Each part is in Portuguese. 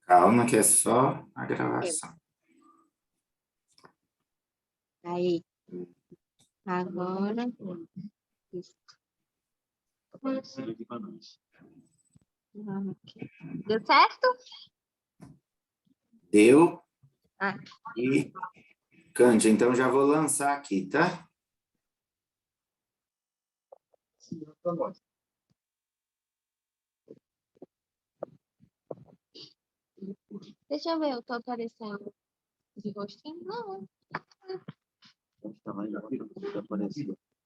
Calma, que é só a gravação. Aí, agora. Isso. Deu certo? Deu. Ah. E, Cândia, então já vou lançar aqui, tá? Deixa eu ver, eu tô aparecendo de rostinho? Não.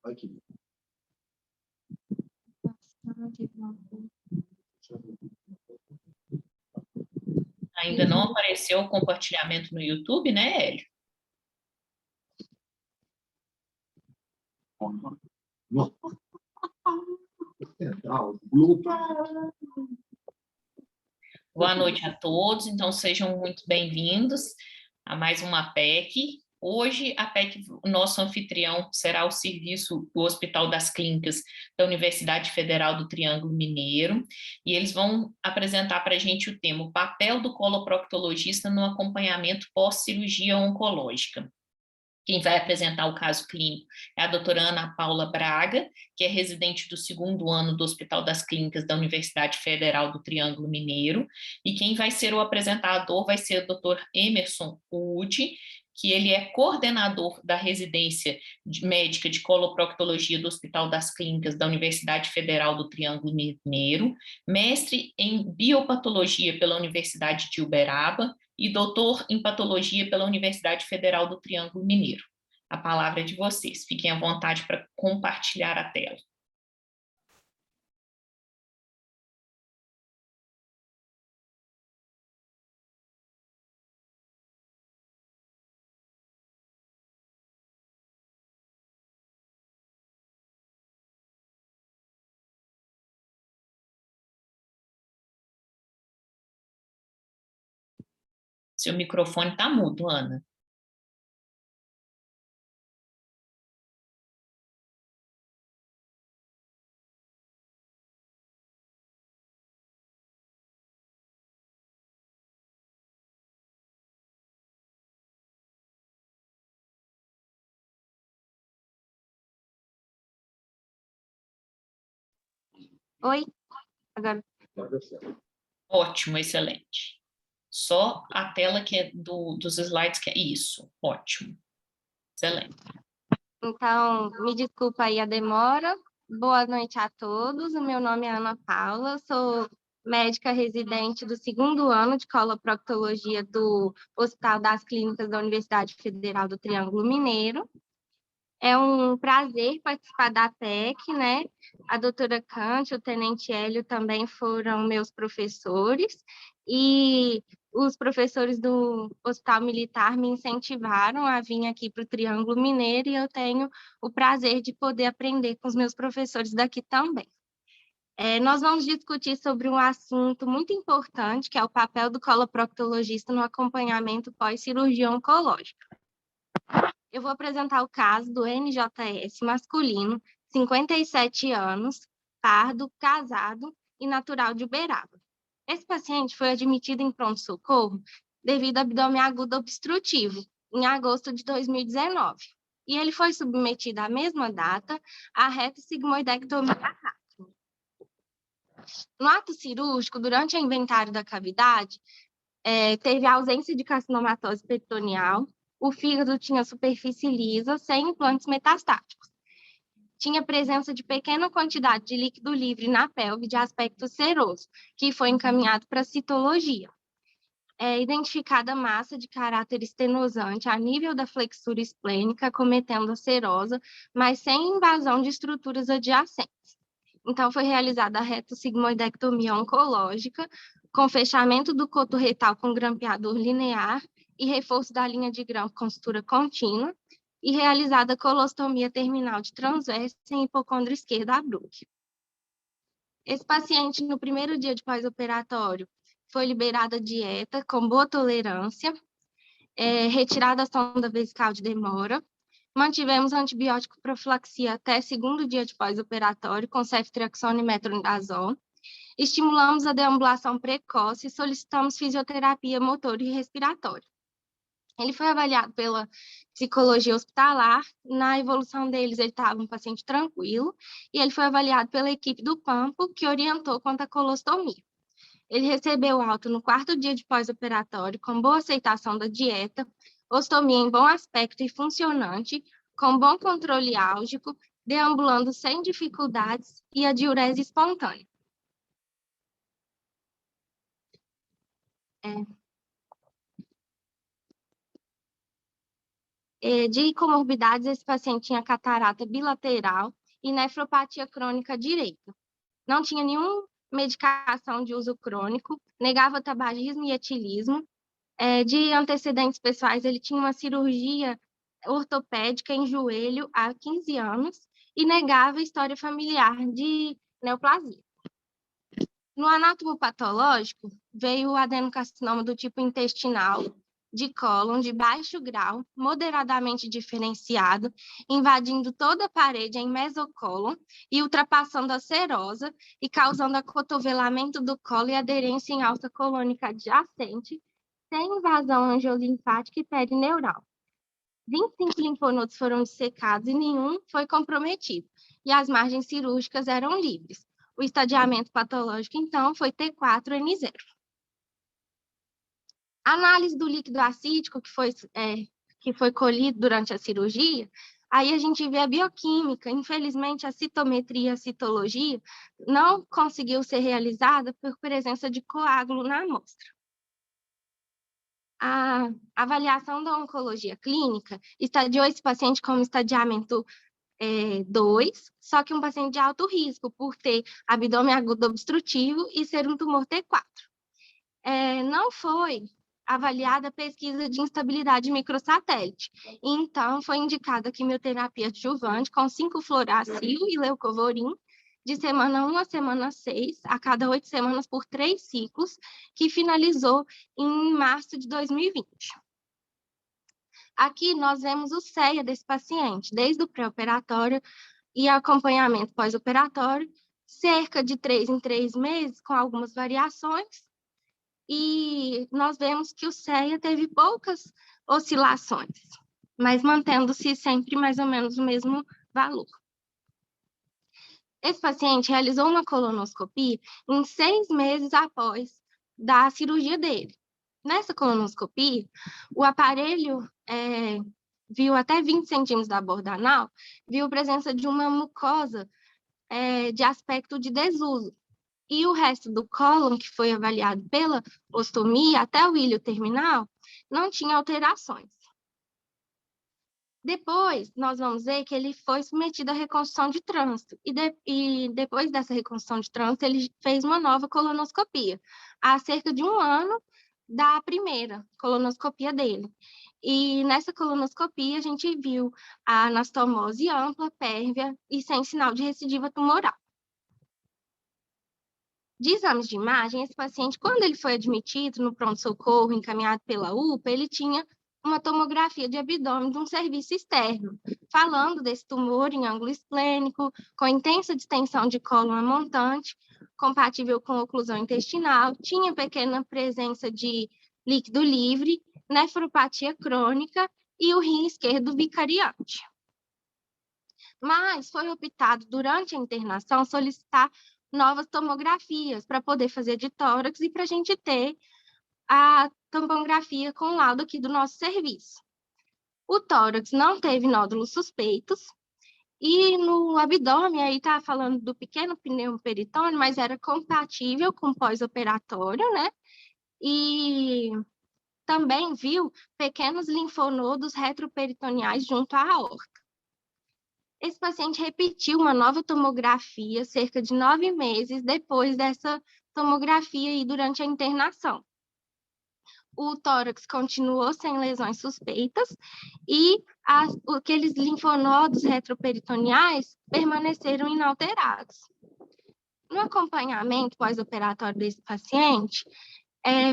Aqui. Ainda não apareceu o compartilhamento no YouTube, né, Hélio? Boa noite a todos, então sejam muito bem-vindos a mais uma PEC. Hoje, a PEC, o nosso anfitrião será o serviço do Hospital das Clínicas da Universidade Federal do Triângulo Mineiro, e eles vão apresentar para a gente o tema, o papel do coloproctologista no acompanhamento pós-cirurgia oncológica. Quem vai apresentar o caso clínico é a doutora Ana Paula Braga, que é residente do 2º ano do Hospital das Clínicas da Universidade Federal do Triângulo Mineiro, e quem vai ser o apresentador vai ser o doutor Emerson Wood, que ele é coordenador da residência médica de coloproctologia do Hospital das Clínicas da Universidade Federal do Triângulo Mineiro, mestre em biopatologia pela Universidade de Uberaba e doutor em patologia pela Universidade Federal do Triângulo Mineiro. A palavra é de vocês. Fiquem à vontade para compartilhar a tela. Seu microfone está mudo, Ana. Oi? Agora. Ótimo, excelente. Só a tela que é dos slides que é isso. Ótimo. Excelente. Então, me desculpa aí a demora. Boa noite a todos. O meu nome é Ana Paula, sou médica residente do 2º ano de coloproctologia do Hospital das Clínicas da Universidade Federal do Triângulo Mineiro. É um prazer participar da PEC, né? A doutora Cândia, o tenente Hélio também foram meus professores, e os professores do Hospital Militar me incentivaram a vir aqui para o Triângulo Mineiro, e eu tenho o prazer de poder aprender com os meus professores daqui também. Nós vamos discutir sobre um assunto muito importante, que é o papel do coloproctologista no acompanhamento pós-cirurgia oncológica. Eu vou apresentar o caso do NJS masculino, 57 anos, pardo, casado e natural de Uberaba. Esse paciente foi admitido em pronto-socorro devido a abdômen agudo obstrutivo, em agosto de 2019. E ele foi submetido à mesma data à reto-sigmoidectomia rápida. No ato cirúrgico, durante o inventário da cavidade, teve ausência de carcinomatose peritoneal. O fígado tinha superfície lisa, sem implantes metastáticos. Tinha presença de pequena quantidade de líquido livre na pelve de aspecto seroso, que foi encaminhado para citologia. Identificada massa de caráter estenosante a nível da flexura esplênica, cometendo a serosa, mas sem invasão de estruturas adjacentes. Então, foi realizada a reto-sigmoidectomia oncológica, com fechamento do coto retal com grampeador linear e reforço da linha de grampo com sutura contínua, e realizada a colostomia terminal de transverso em hipocôndrio esquerda abrupto. Esse paciente, no primeiro dia de pós-operatório, foi liberada a dieta com boa tolerância, retirada a sonda vesical de demora, mantivemos antibiótico profilaxia até 2º dia de pós-operatório com ceftriaxona e metronidazol, Estimulamos a deambulação precoce e solicitamos fisioterapia motor e respiratória. Ele foi avaliado pela psicologia hospitalar. Na evolução deles, ele estava um paciente tranquilo, e ele foi avaliado pela equipe do Pampo, que orientou quanto à colostomia. Ele recebeu alta no 4º dia de pós-operatório, com boa aceitação da dieta, ostomia em bom aspecto e funcionante, com bom controle álgico, deambulando sem dificuldades e a diurese espontânea. De comorbidades, esse paciente tinha catarata bilateral e nefropatia crônica direita. Não tinha nenhuma medicação de uso crônico, negava tabagismo e etilismo. De antecedentes pessoais, ele tinha uma cirurgia ortopédica em joelho há 15 anos e negava história familiar de neoplasia. No anátomo patológico, veio o adenocarcinoma do tipo intestinal, de cólon de baixo grau, moderadamente diferenciado, invadindo toda a parede em mesocólon e ultrapassando a serosa e causando acotovelamento do colo e aderência em alça colônica adjacente, sem invasão angiolinfática e perineural. 25 linfonodos foram dissecados e nenhum foi comprometido, e as margens cirúrgicas eram livres. O estadiamento patológico, então, foi T4N0. A análise do líquido acídico que foi colhido durante a cirurgia, aí a gente vê a bioquímica. Infelizmente, a citometria e a citologia não conseguiu ser realizada por presença de coágulo na amostra. A avaliação da oncologia clínica estadiou esse paciente como estadiamento 2, só que um paciente de alto risco, por ter abdômen agudo obstrutivo e ser um tumor T4. Não foi avaliada a pesquisa de instabilidade microsatélite. Então, foi indicada a quimioterapia adjuvante com 5-fluoracil e leucovorin, de semana 1 a semana 6, a cada 8 semanas por 3 ciclos, que finalizou em março de 2020. Aqui nós vemos o CEA desse paciente, desde o pré-operatório e acompanhamento pós-operatório, cerca de 3 em 3 meses, com algumas variações, e nós vemos que o CEA teve poucas oscilações, mas mantendo-se sempre mais ou menos o mesmo valor. Esse paciente realizou uma colonoscopia em 6 meses após da cirurgia dele. Nessa colonoscopia, o aparelho viu até 20 centímetros da borda anal, viu presença de uma mucosa de aspecto de desuso. E o resto do cólon, que foi avaliado pela ostomia até o ilho terminal, não tinha alterações. Depois, nós vamos ver que ele foi submetido à reconstrução de trânsito. E depois dessa reconstrução de trânsito, ele fez uma nova colonoscopia, há cerca de 1 ano da primeira colonoscopia dele. E nessa colonoscopia, a gente viu a anastomose ampla, pérvia e sem sinal de recidiva tumoral. De exames de imagem, esse paciente, quando ele foi admitido no pronto-socorro, encaminhado pela UPA, ele tinha uma tomografia de abdômen de um serviço externo, falando desse tumor em ângulo esplênico, com intensa distensão de cólon a montante, compatível com oclusão intestinal, tinha pequena presença de líquido livre, nefropatia crônica e o rim esquerdo vicariante. Mas foi optado, durante a internação, solicitar novas tomografias para poder fazer de tórax e para a gente ter a tomografia com laudo aqui do nosso serviço. O tórax não teve nódulos suspeitos e no abdômen, aí tá falando do pequeno pneumoperitônio, mas era compatível com pós-operatório, né? E também viu pequenos linfonodos retroperitoneais junto à aorta. Esse paciente repetiu uma nova tomografia cerca de 9 meses depois dessa tomografia e durante a internação. O tórax continuou sem lesões suspeitas e aqueles linfonodos retroperitoneais permaneceram inalterados. No acompanhamento pós-operatório desse paciente,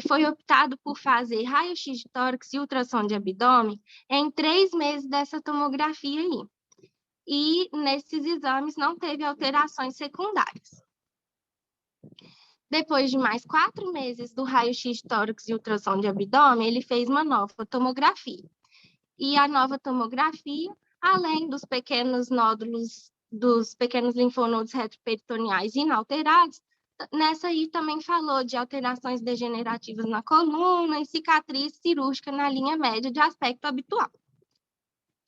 foi optado por fazer raio-x de tórax e ultrassom de abdômen em 3 meses dessa tomografia aí. E nesses exames não teve alterações secundárias. Depois de mais 4 meses do raio-x de tórax e ultrassom de abdômen, ele fez uma nova tomografia. E a nova tomografia, além dos pequenos nódulos, dos pequenos linfonodos retroperitoneais inalterados, nessa aí também falou de alterações degenerativas na coluna e cicatriz cirúrgica na linha média de aspecto habitual.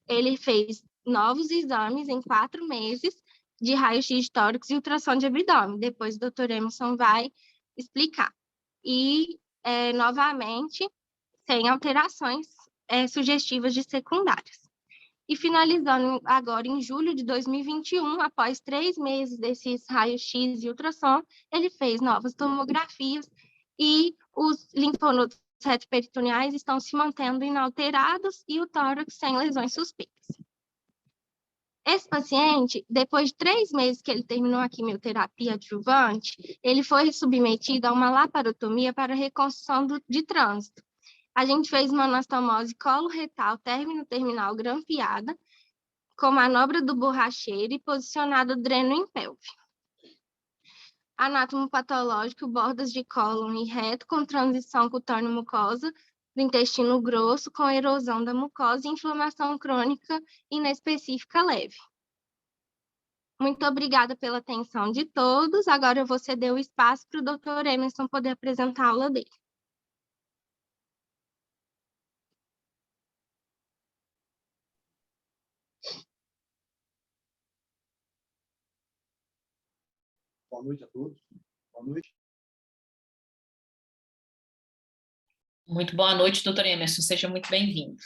Ele fez novos exames em 4 meses de raio-x de tórax e ultrassom de abdômen. Depois o Dr. Emerson vai explicar. E, novamente, sem alterações sugestivas de secundárias. E finalizando agora em julho de 2021, após 3 meses desses raios-x e ultrassom, ele fez novas tomografias e os linfonodos retroperitoneais estão se mantendo inalterados e o tórax sem lesões suspeitas. Esse paciente, depois de 3 meses que ele terminou a quimioterapia adjuvante, ele foi submetido a uma laparotomia para reconstrução de trânsito. A gente fez uma anastomose colo-retal término-terminal grampeada, com manobra do borracheiro e posicionado o dreno em pelve. Anátomo patológico, bordas de cólon e reto, com transição cutâneo-mucosa do intestino grosso, com erosão da mucosa e inflamação crônica inespecífica leve. Muito obrigada pela atenção de todos. Agora eu vou ceder o espaço para o Dr. Emerson poder apresentar a aula dele. Boa noite a todos. Boa noite. Muito boa noite, doutor Emerson. Seja muito bem-vindo.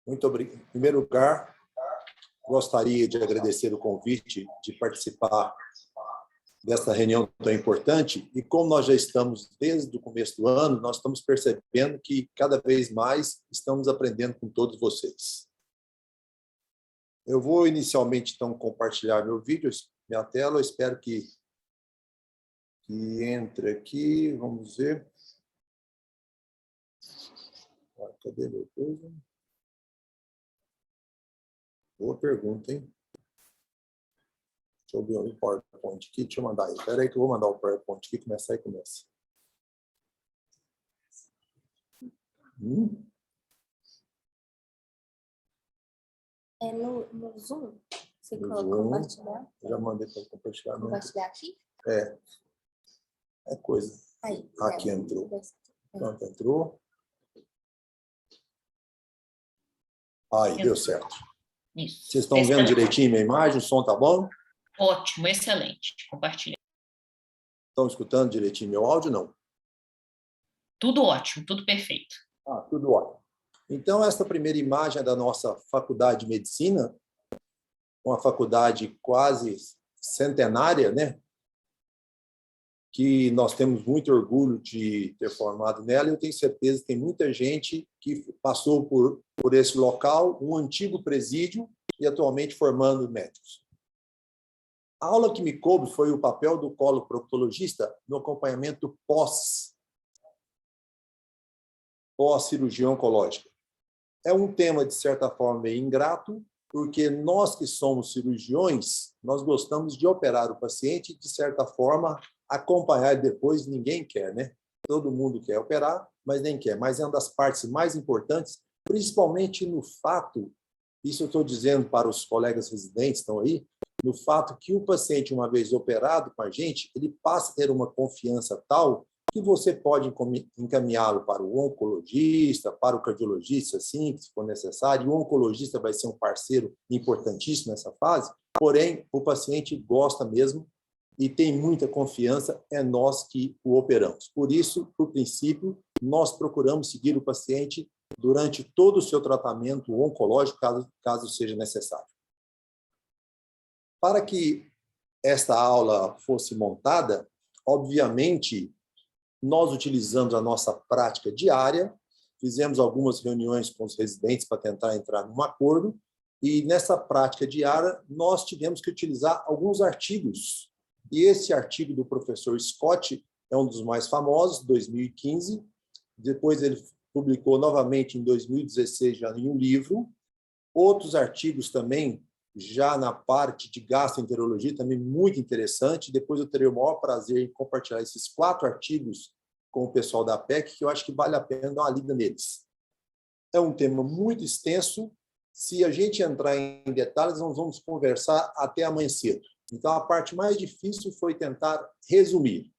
Muito obrigado. Em primeiro lugar, gostaria de agradecer o convite de participar dessa reunião tão importante. E como nós já estamos desde o começo do ano, nós estamos percebendo que cada vez mais estamos aprendendo com todos vocês. Eu vou inicialmente, então, compartilhar meu vídeo, minha tela. Eu espero que entre aqui. Vamos ver. Cadê meu coisa? Boa pergunta, hein? Deixa eu ver o PowerPoint aqui. Deixa eu mandar aí. Espera aí que eu vou mandar o PowerPoint aqui. Começar e começa. É no Zoom? Você No coloca Zoom. compartilhar? Já mandei para compartilhar. Compartilhar aqui? É coisa. Aí. Aqui entrou. Pronto, entrou. Aí, deu certo. Isso. Vocês estão vendo direitinho minha imagem? O som tá bom? Ótimo, excelente. Compartilha. Estão escutando direitinho meu áudio? Não? Tudo ótimo, tudo perfeito. Tudo ótimo. Então, esta primeira imagem é da nossa Faculdade de Medicina, uma faculdade quase centenária, né? Que nós temos muito orgulho de ter formado nela, e eu tenho certeza que tem muita gente que passou por esse local, um antigo presídio, e atualmente formando médicos. A aula que me coube foi o papel do coloproctologista no acompanhamento pós-cirurgia oncológica. É um tema, de certa forma, meio ingrato, porque nós que somos cirurgiões, nós gostamos de operar o paciente, de certa forma, acompanhar depois ninguém quer, né? Todo mundo quer operar, mas nem quer. Mas é uma das partes mais importantes, principalmente no fato, isso eu estou dizendo para os colegas residentes que estão aí, no fato que o paciente, uma vez operado com a gente, ele passa a ter uma confiança tal que você pode encaminhá-lo para o oncologista, para o cardiologista, assim, se for necessário. O oncologista vai ser um parceiro importantíssimo nessa fase, porém, o paciente gosta mesmo e tem muita confiança, é nós que o operamos. Por isso, por princípio, nós procuramos seguir o paciente durante todo o seu tratamento oncológico, caso seja necessário. Para que esta aula fosse montada, obviamente, nós utilizamos a nossa prática diária, fizemos algumas reuniões com os residentes para tentar entrar num acordo, e nessa prática diária nós tivemos que utilizar alguns artigos. E esse artigo do professor Scott é um dos mais famosos, 2015. Depois ele publicou novamente em 2016 já em um livro. Outros artigos também já na parte de gastroenterologia, também muito interessante. Depois eu terei o maior prazer em compartilhar esses 4 artigos com o pessoal da APEC, que eu acho que vale a pena dar uma lida neles. É um tema muito extenso. Se a gente entrar em detalhes, nós vamos conversar até amanhã cedo. Então, a parte mais difícil foi tentar resumir.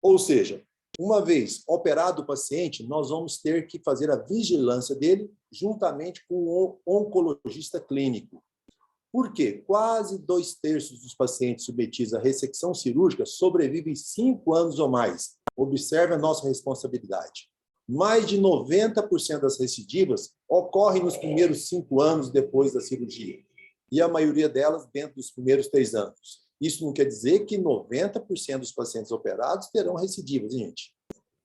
Ou seja, uma vez operado o paciente, nós vamos ter que fazer a vigilância dele juntamente com o oncologista clínico. Por quê? Quase 2/3 dos pacientes submetidos à ressecção cirúrgica sobrevivem 5 anos ou mais. Observe a nossa responsabilidade. Mais de 90% das recidivas ocorrem nos primeiros 5 anos depois da cirurgia. E a maioria delas dentro dos primeiros 3 anos. Isso não quer dizer que 90% dos pacientes operados terão recidivas, gente.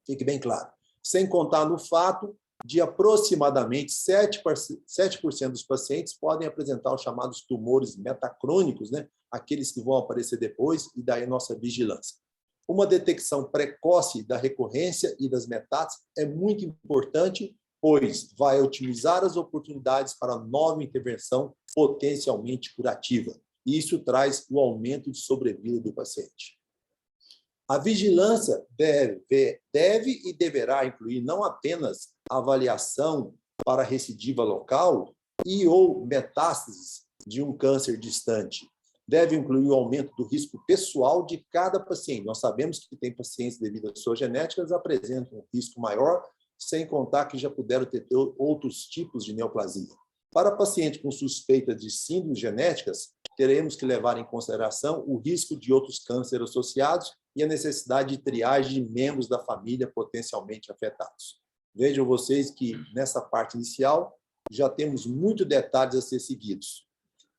Fique bem claro. Sem contar no fato de aproximadamente 7% dos pacientes podem apresentar os chamados tumores metacrônicos, né? Aqueles que vão aparecer depois, e daí a nossa vigilância. Uma detecção precoce da recorrência e das metástases é muito importante, pois vai otimizar as oportunidades para nova intervenção potencialmente curativa. E isso traz o aumento de sobrevida do paciente. A vigilância deve e deverá incluir não apenas a avaliação para recidiva local e ou metástases de um câncer distante. Deve incluir o aumento do risco pessoal de cada paciente. Nós sabemos que tem pacientes devido às suas genéticas apresentam um risco maior, sem contar que já puderam ter outros tipos de neoplasia. Para pacientes com suspeita de síndromes genéticas, teremos que levar em consideração o risco de outros cânceres associados e a necessidade de triagem de membros da família potencialmente afetados. Vejam vocês que, nessa parte inicial, já temos muitos detalhes a ser seguidos.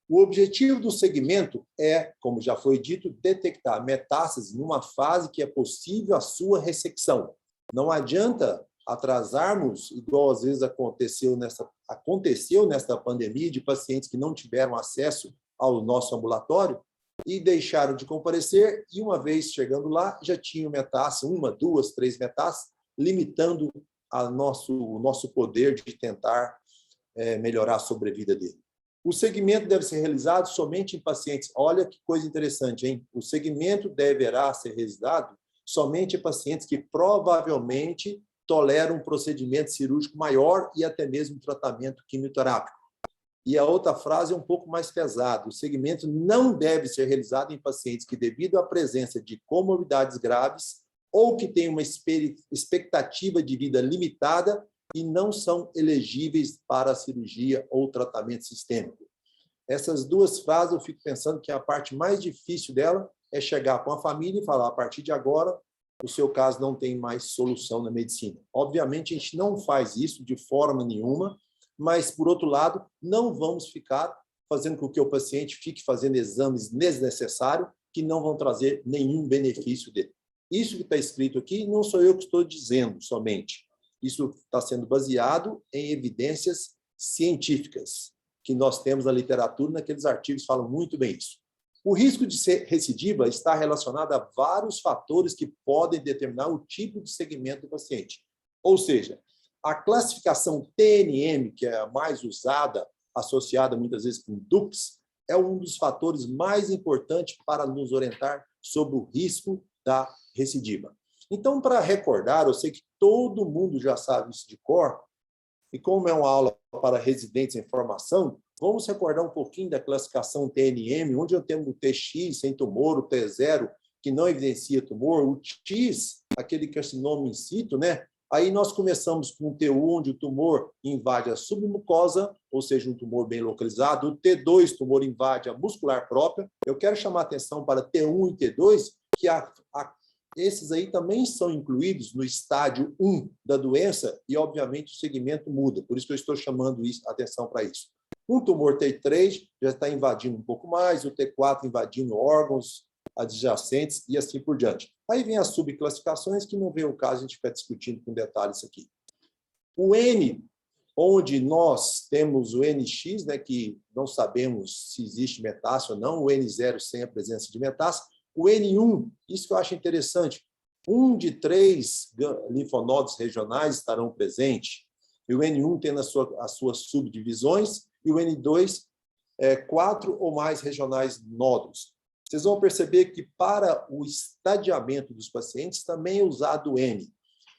O objetivo do segmento é, como já foi dito, detectar metástases numa fase que é possível a sua ressecção. Não adianta atrasarmos, igual às vezes aconteceu nesta pandemia, de pacientes que não tiveram acesso ao nosso ambulatório e deixaram de comparecer, e uma vez chegando lá, já tinham metástase, 1, 2, 3 metástases, limitando o nosso poder de tentar melhorar a sobrevida dele. O segmento deve ser realizado somente em pacientes. Olha que coisa interessante, hein? O segmento deverá ser realizado somente em pacientes que provavelmente toleram um procedimento cirúrgico maior e até mesmo um tratamento quimioterápico. E a outra frase é um pouco mais pesada. O segmento não deve ser realizado em pacientes que, devido à presença de comorbidades graves ou que têm uma expectativa de vida limitada e não são elegíveis para a cirurgia ou tratamento sistêmico. Essas 2 frases, eu fico pensando que a parte mais difícil dela é chegar com a família e falar, a partir de agora, o seu caso não tem mais solução na medicina. Obviamente, a gente não faz isso de forma nenhuma, mas, por outro lado, não vamos ficar fazendo com que o paciente fique fazendo exames desnecessários que não vão trazer nenhum benefício dele. Isso que está escrito aqui não sou eu que estou dizendo somente. Isso está sendo baseado em evidências científicas que nós temos na literatura, naqueles artigos falam muito bem isso. O risco de ser recidiva está relacionado a vários fatores que podem determinar o tipo de segmento do paciente. Ou seja, a classificação TNM, que é a mais usada, associada muitas vezes com DUPS, é um dos fatores mais importantes para nos orientar sobre o risco da recidiva. Então, para recordar, eu sei que todo mundo já sabe isso de cor, e como é uma aula para residentes em formação, vamos recordar um pouquinho da classificação TNM, onde eu tenho o TX sem tumor, o T0, que não evidencia tumor, o X, aquele carcinoma in situ, né? Aí nós começamos com o T1, onde o tumor invade a submucosa, ou seja, um tumor bem localizado. O T2, tumor invade a muscular própria. Eu quero chamar a atenção para T1 e T2, que esses aí também são incluídos no estágio 1 da doença e, obviamente, o segmento muda. Por isso que eu estou chamando atenção para isso. Um tumor T3 já está invadindo um pouco mais, o T4 invadindo órgãos adjacentes e assim por diante. Aí vem as subclassificações, que não vem o caso a gente ficar discutindo com detalhes aqui. O N, onde nós temos o NX, né, que não sabemos se existe metástase ou não, o N0 sem a presença de metástase. O N1, isso que eu acho interessante, 1 de 3 linfonodos regionais estarão presentes, e o N1 tendo as suas subdivisões, e o N2 4 ou mais regionais nódulos. Vocês vão perceber que para o estadiamento dos pacientes também é usado o N.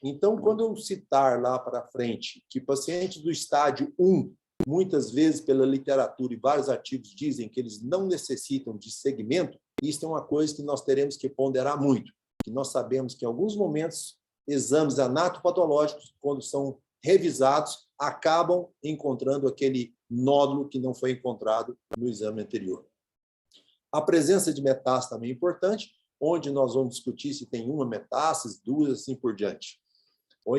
Então, quando eu citar lá para frente que pacientes do estádio 1, muitas vezes pela literatura e vários artigos dizem que eles não necessitam de segmento, isso é uma coisa que nós teremos que ponderar muito, que nós sabemos que em alguns momentos exames anatopatológicos, quando são revisados, acabam encontrando aquele nódulo que não foi encontrado no exame anterior. A presença de metástase também é importante, onde nós vamos discutir se tem uma metástase, 2, assim por diante.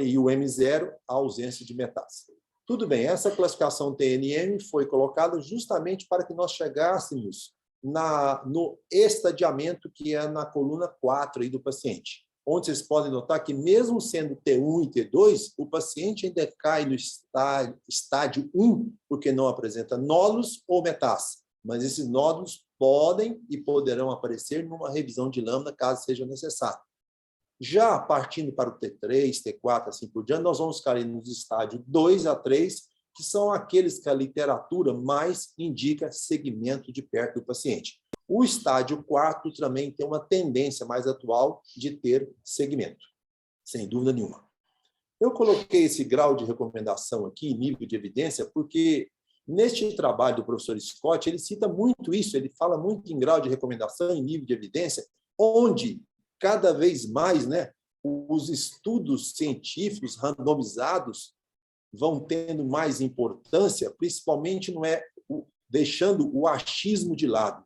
E o M0, a ausência de metástase. Tudo bem, essa classificação TNM foi colocada justamente para que nós chegássemos no estadiamento, que é na coluna 4 aí do paciente, onde vocês podem notar que, mesmo sendo T1 e T2, o paciente ainda cai no estádio 1, porque não apresenta nódulos ou metástase, mas esses nódulos podem e poderão aparecer numa revisão de lâmina, caso seja necessário. Já partindo para o T3, T4, assim por diante, nós vamos cair nos estádios 2 a 3, que são aqueles que a literatura mais indica segmento de perto do paciente. O estádio 4 também tem uma tendência mais atual de ter segmento, sem dúvida nenhuma. Eu coloquei esse grau de recomendação aqui, nível de evidência, porque neste trabalho do professor Scott, ele cita muito isso, ele fala muito em grau de recomendação, em nível de evidência, onde cada vez mais, né, os estudos científicos randomizados vão tendo mais importância, principalmente deixando o achismo de lado.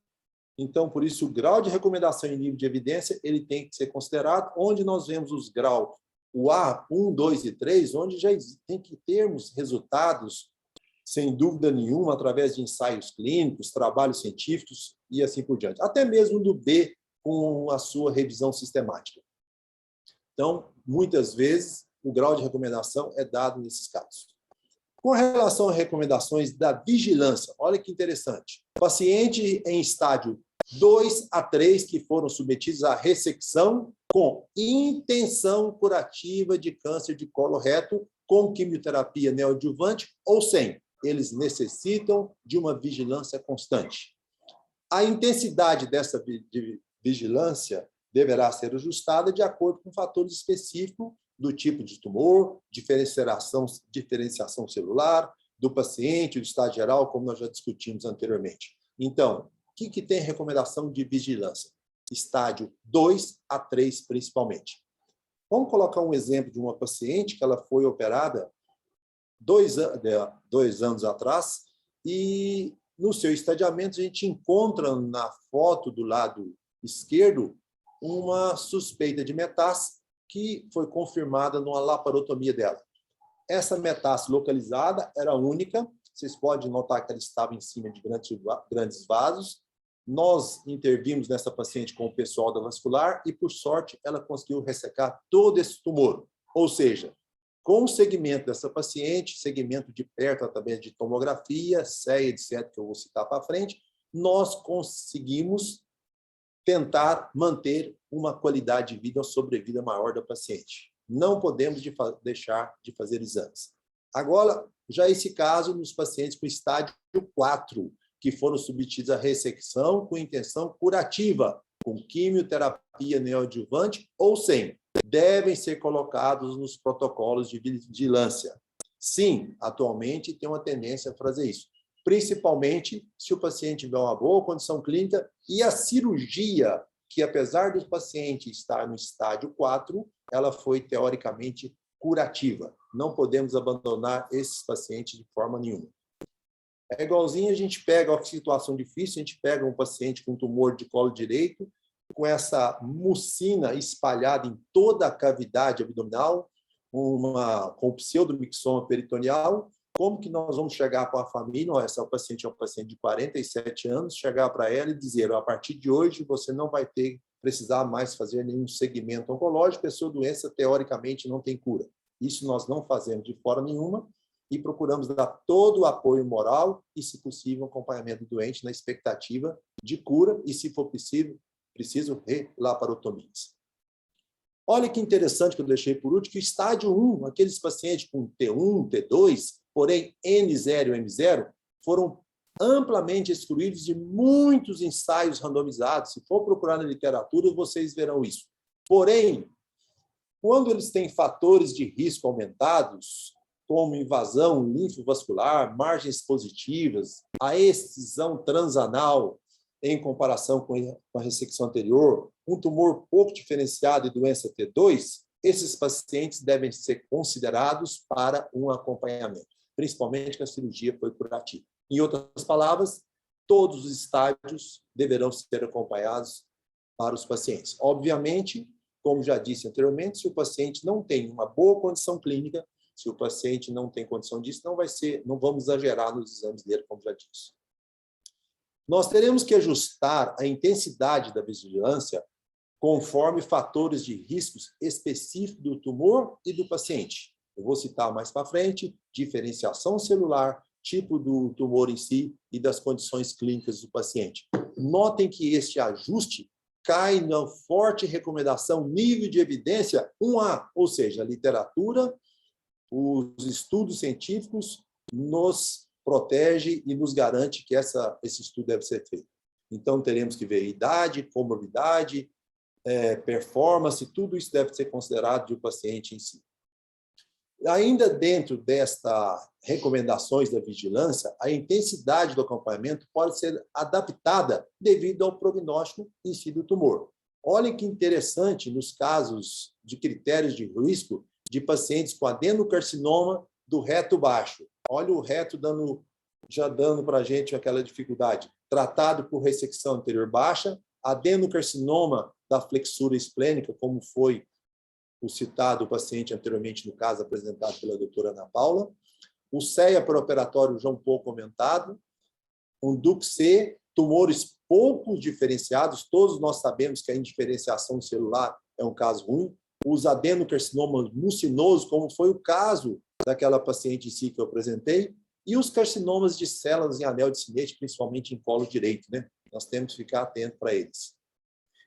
Então, por isso, o grau de recomendação em nível de evidência ele tem que ser considerado, onde nós vemos os graus, o A1, 2 e 3, onde já tem que termos resultados, sem dúvida nenhuma, através de ensaios clínicos, trabalhos científicos e assim por diante. Até mesmo do B, com a sua revisão sistemática. Então, muitas vezes, o grau de recomendação é dado nesses casos. Com relação a recomendações da vigilância, olha que interessante. Paciente em estádio 2 a 3 que foram submetidos à ressecção com intenção curativa de câncer de colo reto, com quimioterapia neoadjuvante ou sem. Eles necessitam de uma vigilância constante. A intensidade dessa vigilância deverá ser ajustada de acordo com fatores específicos do tipo de tumor, diferenciação celular, do paciente, do estado geral, como nós já discutimos anteriormente. Então, o que tem recomendação de vigilância? Estádio 2 a 3, principalmente. Vamos colocar um exemplo de uma paciente que ela foi operada 2 anos atrás e no seu estadiamento a gente encontra na foto do lado esquerdo uma suspeita de metástase que foi confirmada numa laparotomia dela. Essa metástase localizada era única, vocês podem notar que ela estava em cima de grandes vasos. Nós intervimos nessa paciente com o pessoal da vascular e, por sorte, ela conseguiu ressecar todo esse tumor. Ou seja, com o segmento dessa paciente, segmento de perto através de tomografia, CEA, etc., que eu vou citar para frente, nós conseguimos tentar manter uma qualidade de vida ou sobrevida maior da paciente. Não podemos deixar de fazer exames. Agora, já esse caso nos pacientes com estádio 4, que foram submetidos à ressecção com intenção curativa, com quimioterapia neoadjuvante ou sem, devem ser colocados nos protocolos de vigilância. Sim, atualmente tem uma tendência a fazer isso, principalmente se o paciente tiver uma boa condição clínica e a cirurgia, que apesar do paciente estar no estádio 4, ela foi teoricamente curativa. Não podemos abandonar esses pacientes de forma nenhuma. É igualzinho a gente pega uma situação difícil, a gente pega um paciente com tumor de colo direito, com essa mucina espalhada em toda a cavidade abdominal, com pseudomixoma peritoneal. Como que nós vamos chegar para a família? Essa paciente é um paciente de 47 anos, chegar para ela e dizer, a partir de hoje você não vai precisar mais fazer nenhum segmento oncológico, a sua doença teoricamente não tem cura. Isso nós não fazemos de forma nenhuma e procuramos dar todo o apoio moral e, se possível, acompanhamento do doente na expectativa de cura e, se for preciso relaparotomias. Olha que interessante que eu deixei por último, que o estádio 1, aqueles pacientes com T1, T2, porém N0 e M0, foram amplamente excluídos de muitos ensaios randomizados. Se for procurar na literatura, vocês verão isso. Porém, quando eles têm fatores de risco aumentados, como invasão linfovascular, margens positivas, a excisão transanal em comparação com a ressecção anterior, um tumor pouco diferenciado e doença T2, esses pacientes devem ser considerados para um acompanhamento, principalmente que a cirurgia foi curativa. Em outras palavras, todos os estágios deverão ser acompanhados para os pacientes. Obviamente, como já disse anteriormente, se o paciente não tem uma boa condição clínica, se o paciente não tem condição disso, não vamos exagerar nos exames dele, como já disse. Nós teremos que ajustar a intensidade da vigilância conforme fatores de riscos específicos do tumor e do paciente. Eu vou citar mais para frente: diferenciação celular, tipo do tumor em si e das condições clínicas do paciente. Notem que este ajuste cai na forte recomendação nível de evidência 1A, ou seja, a literatura, os estudos científicos nos protege e nos garante que esse estudo deve ser feito. Então, teremos que ver idade, comorbidade, performance, tudo isso deve ser considerado do paciente em si. Ainda dentro destas recomendações da vigilância, a intensidade do acompanhamento pode ser adaptada devido ao prognóstico em si do tumor. Olhem que interessante nos casos de critérios de risco de pacientes com adenocarcinoma do reto baixo. Olha o reto já dando para a gente aquela dificuldade. Tratado por ressecção anterior baixa, adenocarcinoma da flexura esplênica, como foi o citado paciente anteriormente, no caso apresentado pela doutora Ana Paula, o CEA pré-operatório já um pouco aumentado, um DUC-C, tumores pouco diferenciados, todos nós sabemos que a indiferenciação celular é um caso ruim, os adenocarcinomas mucinosos, como foi o caso daquela paciente em si que eu apresentei, e os carcinomas de células em anel de Synnet, principalmente em colo direito, né? Nós temos que ficar atento para eles.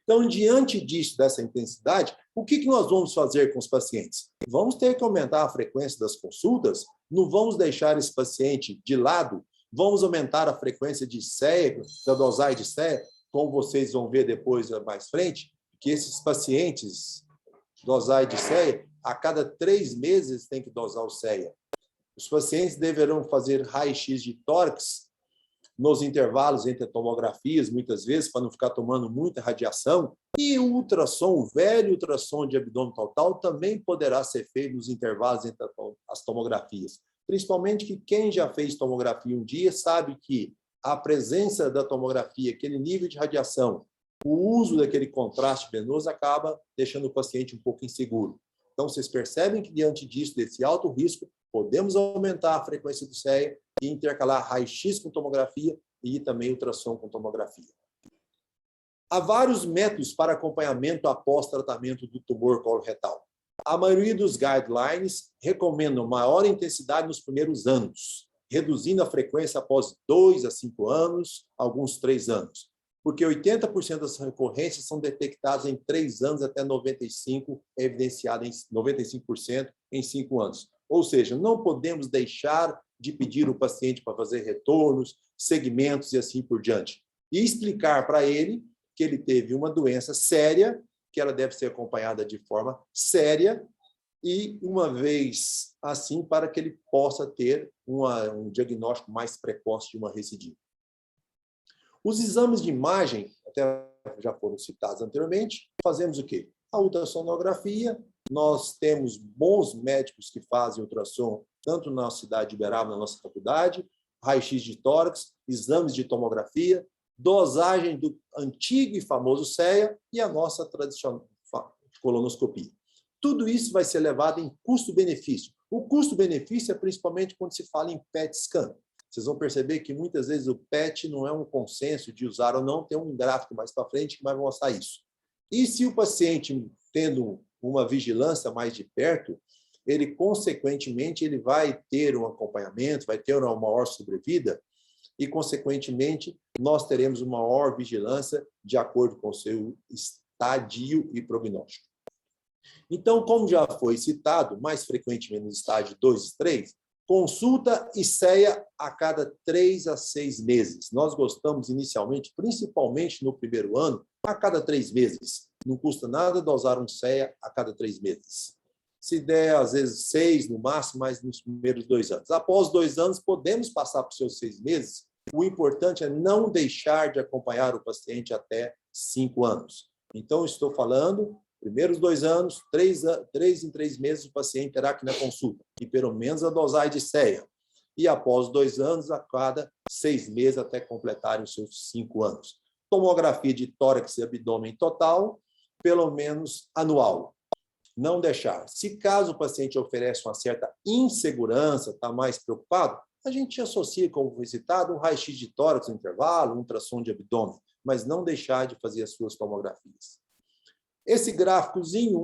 Então, diante disso, dessa intensidade, o que nós vamos fazer com os pacientes? Vamos ter que aumentar a frequência das consultas? Não vamos deixar esse paciente de lado? Vamos aumentar a frequência de CEA, da dosagem de CEA, como vocês vão ver depois mais frente, que esses pacientes, dosagem de CEA, a cada 3 meses tem que dosar o CEA. Os pacientes deverão fazer raio-x de tórax nos intervalos entre tomografias, muitas vezes, para não ficar tomando muita radiação. E o ultrassom, o velho ultrassom de abdômen total, também poderá ser feito nos intervalos entre as tomografias. Principalmente que quem já fez tomografia um dia sabe que a presença da tomografia, aquele nível de radiação, o uso daquele contraste venoso acaba deixando o paciente um pouco inseguro. Então, vocês percebem que, diante disso, desse alto risco, podemos aumentar a frequência do CEA e intercalar raio-x com tomografia e também ultrassom com tomografia. Há vários métodos para acompanhamento após tratamento do tumor coloretal. A maioria dos guidelines recomendam maior intensidade nos primeiros anos, reduzindo a frequência após 2 a 5 anos, alguns 3 anos. Porque 80% das recorrências são detectadas em 3 anos até 95%, evidenciado em 95% em 5 anos. Ou seja, não podemos deixar de pedir o paciente para fazer retornos, segmentos e assim por diante. E explicar para ele que ele teve uma doença séria, que ela deve ser acompanhada de forma séria, e uma vez assim, para que ele possa ter um diagnóstico mais precoce de uma recidiva. Os exames de imagem, até já foram citados anteriormente, fazemos o quê? A ultrassonografia, nós temos bons médicos que fazem ultrassom, tanto na cidade de Uberaba, na nossa faculdade, raio-x de tórax, exames de tomografia, dosagem do antigo e famoso CEA e a nossa tradicional colonoscopia. Tudo isso vai ser levado em custo-benefício. O custo-benefício é principalmente quando se fala em PET scan. Vocês vão perceber que muitas vezes o PET não é um consenso de usar ou não, tem um gráfico mais para frente que vai mostrar isso. E se o paciente, tendo uma vigilância mais de perto, ele, consequentemente, ele vai ter um acompanhamento, vai ter uma maior sobrevida e, consequentemente, nós teremos uma maior vigilância de acordo com o seu estadio e prognóstico. Então, como já foi citado, mais frequentemente no estágio 2 e 3, Consulta e CEA a cada 3 a 6 meses. Nós gostamos inicialmente, principalmente no primeiro ano, a cada 3 meses. Não custa nada dosar um CEA a cada 3 meses. Se der, às vezes, 6 no máximo, mas nos primeiros 2 anos. Após 2 anos, podemos passar para os seus 6 meses. O importante é não deixar de acompanhar o paciente até 5 anos. Então, estou falando, primeiros 2 anos, 3 em 3 meses, o paciente terá que ir na consulta, e pelo menos a dosagem de CEA. E após 2 anos, a cada 6 meses, até completarem os seus 5 anos. Tomografia de tórax e abdômen total, pelo menos anual. Não deixar. Se caso o paciente oferece uma certa insegurança, está mais preocupado, a gente associa, como foi citado, um raio-x de tórax no intervalo, um ultrassom de abdômen, mas não deixar de fazer as suas tomografias. Esse gráficozinho,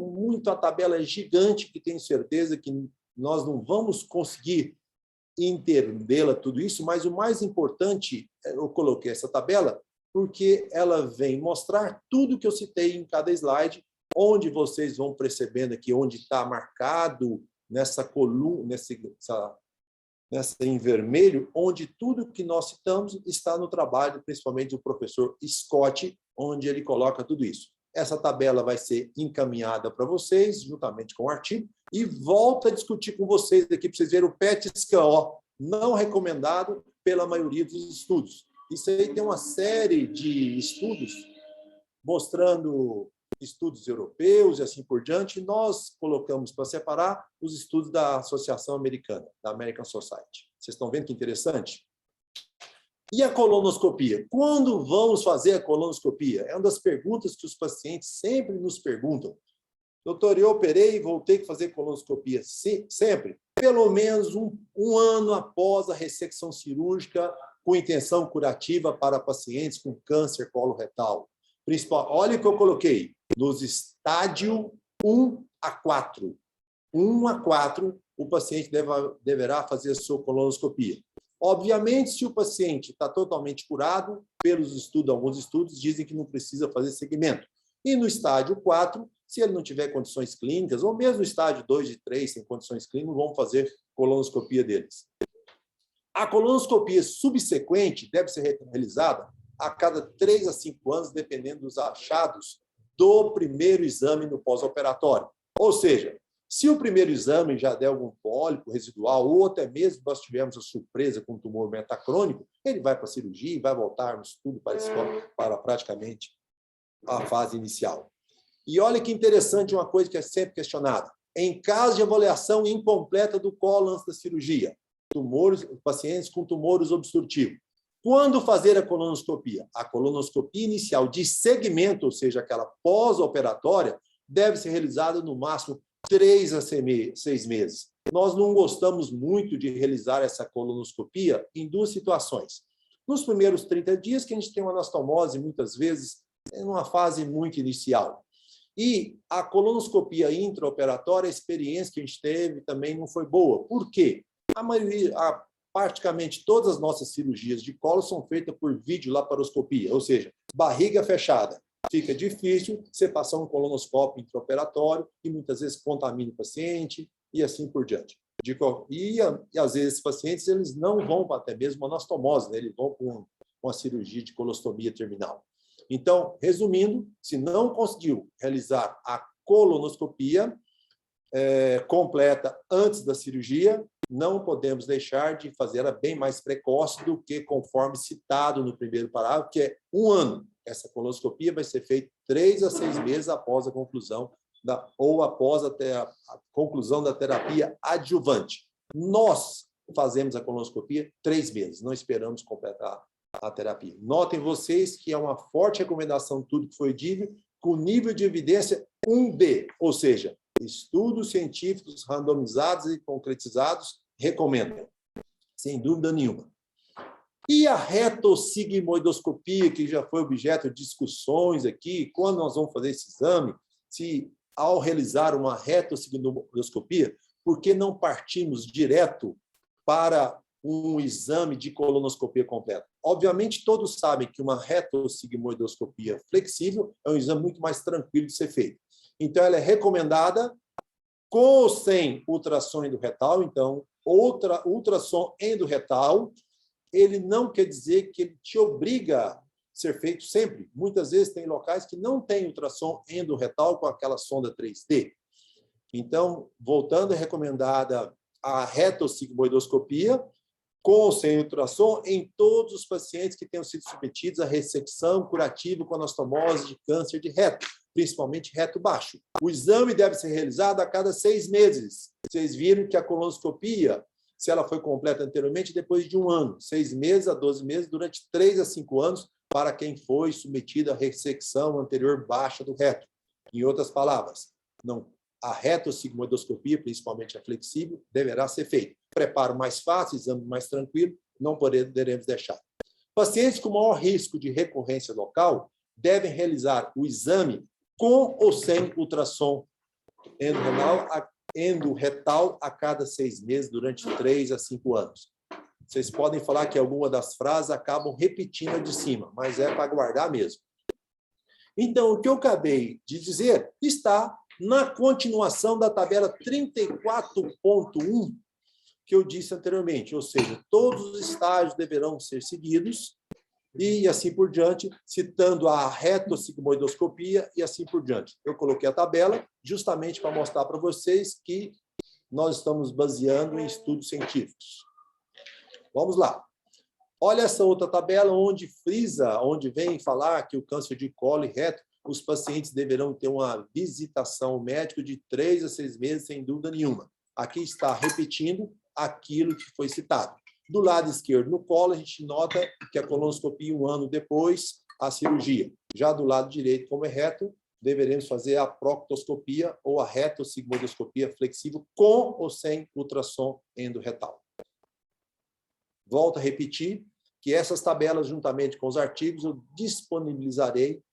a tabela é gigante, que tenho certeza que nós não vamos conseguir entendê-la tudo isso, mas o mais importante, eu coloquei essa tabela, porque ela vem mostrar tudo que eu citei em cada slide, onde vocês vão percebendo aqui, onde está marcado nessa coluna, nessa em vermelho, onde tudo que nós citamos está no trabalho, principalmente do professor Scott, onde ele coloca tudo isso. Essa tabela vai ser encaminhada para vocês, juntamente com o artigo, e volta a discutir com vocês aqui, para vocês verem o PET-scan, não recomendado pela maioria dos estudos. Isso aí tem uma série de estudos mostrando estudos europeus e assim por diante. Nós colocamos para separar os estudos da Associação Americana, da American Society. Vocês estão vendo que interessante? E a colonoscopia? Quando vamos fazer a colonoscopia? É uma das perguntas que os pacientes sempre nos perguntam. Doutor, eu operei e voltei a fazer colonoscopia. Sim, sempre. Pelo menos um ano após a ressecção cirúrgica com intenção curativa para pacientes com câncer coloretal. Olha o que eu coloquei. Nos estádio 1 a 4. 1 a 4, o paciente deverá fazer a sua colonoscopia. Obviamente, se o paciente está totalmente curado, alguns estudos dizem que não precisa fazer segmento. E no estádio 4, se ele não tiver condições clínicas, ou mesmo no estádio 2 e 3, sem condições clínicas, vamos fazer colonoscopia deles. A colonoscopia subsequente deve ser realizada a cada 3 a 5 anos, dependendo dos achados do primeiro exame no pós-operatório. Ou seja, se o primeiro exame já der algum pólipo residual, ou até mesmo nós tivermos a surpresa com um tumor metacrônico, ele vai para a cirurgia e vai voltar no estudo para praticamente a fase inicial. E olha que interessante uma coisa que é sempre questionada. Em caso de avaliação incompleta do colo antes da cirurgia, pacientes com tumores obstrutivos, quando fazer a colonoscopia? A colonoscopia inicial de segmento, ou seja, aquela pós-operatória, deve ser realizada no máximo 3 a 6 meses. Nós não gostamos muito de realizar essa colonoscopia em 2 situações. Nos primeiros 30 dias, que a gente tem uma anastomose, muitas vezes, em uma fase muito inicial. E a colonoscopia intraoperatória, a experiência que a gente teve também não foi boa. Por quê? Praticamente todas as nossas cirurgias de colo são feitas por videolaparoscopia, ou seja, barriga fechada. Fica difícil você passar um colonoscópio intraoperatório e muitas vezes contamina o paciente e assim por diante. E às vezes esses pacientes eles não vão para até mesmo uma anastomose, né? Eles vão com uma cirurgia de colostomia terminal. Então, resumindo, se não conseguiu realizar a colonoscopia completa antes da cirurgia, não podemos deixar de fazer ela bem mais precoce do que conforme citado no primeiro parágrafo, que é 1 ano. Essa colonoscopia vai ser feita 3 a 6 meses após a conclusão após a conclusão da terapia adjuvante. Nós fazemos a colonoscopia 3 meses, não esperamos completar a terapia. Notem vocês que é uma forte recomendação tudo que foi dito, com nível de evidência 1B, ou seja, estudos científicos randomizados e concretizados recomendam, sem dúvida nenhuma. E a retossigmoidoscopia, que já foi objeto de discussões aqui, quando nós vamos fazer esse exame, se ao realizar uma retossigmoidoscopia, por que não partimos direto para um exame de colonoscopia completa? Obviamente, todos sabem que uma retossigmoidoscopia flexível é um exame muito mais tranquilo de ser feito. Então, ela é recomendada com ou sem ultrassom endoretal. Então, ultrassom endorretal, ele não quer dizer que ele te obriga a ser feito sempre. Muitas vezes tem locais que não tem ultrassom endorretal com aquela sonda 3D. Então, voltando, é recomendada a retossigmoidoscopia com ou sem ultrassom em todos os pacientes que tenham sido submetidos à ressecção curativa com anastomose de câncer de reto, principalmente reto baixo. O exame deve ser realizado a cada 6 meses. Vocês viram que a colonoscopia, se ela foi completa anteriormente, depois de 1 ano, 6 meses a 12 meses, durante 3 a 5 anos, para quem foi submetido à ressecção anterior baixa do reto. Em outras palavras, a retossigmoidoscopia, principalmente a flexível, deverá ser feita. Preparo mais fácil, exame mais tranquilo, não poderemos deixar. Pacientes com maior risco de recorrência local devem realizar o exame com ou sem ultrassom endorretal a cada 6 meses, durante 3 a 5 anos. Vocês podem falar que alguma das frases acabam repetindo a de cima, mas é para guardar mesmo. Então, o que eu acabei de dizer está na continuação da tabela 34.1 que eu disse anteriormente, ou seja, todos os estágios deverão ser seguidos e assim por diante, citando a retossigmoidoscopia e assim por diante. Eu coloquei a tabela justamente para mostrar para vocês que nós estamos baseando em estudos científicos. Vamos lá. Olha essa outra tabela onde frisa, onde vem falar que o câncer de colo e reto, os pacientes deverão ter uma visitação ao médico de 3 a 6 meses, sem dúvida nenhuma. Aqui está repetindo aquilo que foi citado. Do lado esquerdo, no colo, a gente nota que a colonoscopia 1 ano depois, a cirurgia. Já do lado direito, como é reto, deveremos fazer a proctoscopia ou a retossigmoidoscopia flexível com ou sem ultrassom endorretal. Volto a repetir que essas tabelas, juntamente com os artigos, eu disponibilizarei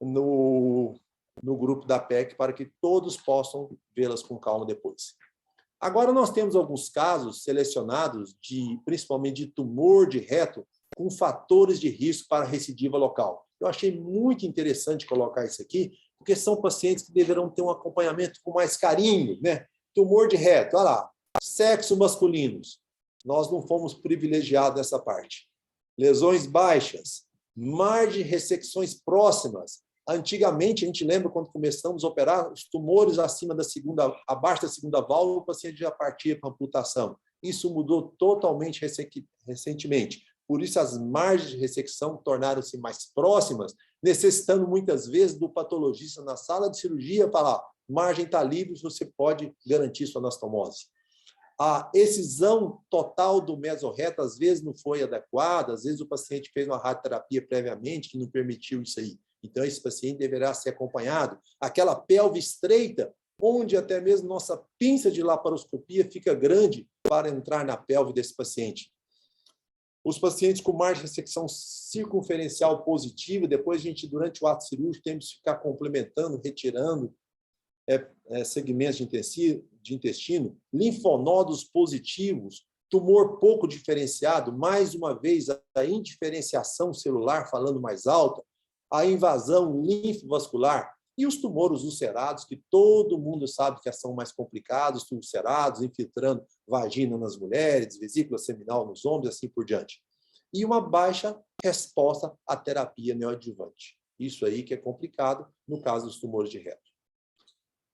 no grupo da PEC para que todos possam vê-las com calma depois. Agora, nós temos alguns casos selecionados, principalmente de tumor de reto, com fatores de risco para recidiva local. Eu achei muito interessante colocar isso aqui, porque são pacientes que deverão ter um acompanhamento com mais carinho, né? Tumor de reto, olha lá, sexo masculinos. Nós não fomos privilegiados nessa parte. Lesões baixas, margem de ressecções próximas. Antigamente, a gente lembra quando começamos a operar, os tumores abaixo da segunda válvula, o paciente já partia para amputação. Isso mudou totalmente recentemente. Por isso, as margens de ressecção tornaram-se mais próximas, necessitando muitas vezes do patologista na sala de cirurgia falar: margem está livre, você pode garantir sua anastomose. A excisão total do mesorreto, às vezes, não foi adequada, às vezes o paciente fez uma radioterapia previamente que não permitiu isso aí. Então, esse paciente deverá ser acompanhado. Aquela pelve estreita, onde até mesmo nossa pinça de laparoscopia fica grande para entrar na pelve desse paciente. Os pacientes com margem de ressecção circunferencial positiva, depois a gente, durante o ato cirúrgico, temos que ficar complementando, retirando segmentos de intestino, linfonodos positivos, tumor pouco diferenciado, mais uma vez, a indiferenciação celular, falando mais alta, a invasão linfovascular e os tumores ulcerados, que todo mundo sabe que são mais complicados, ulcerados, infiltrando vagina nas mulheres, vesícula seminal nos homens, assim por diante. E uma baixa resposta à terapia neoadjuvante. Isso aí que é complicado no caso dos tumores de reto.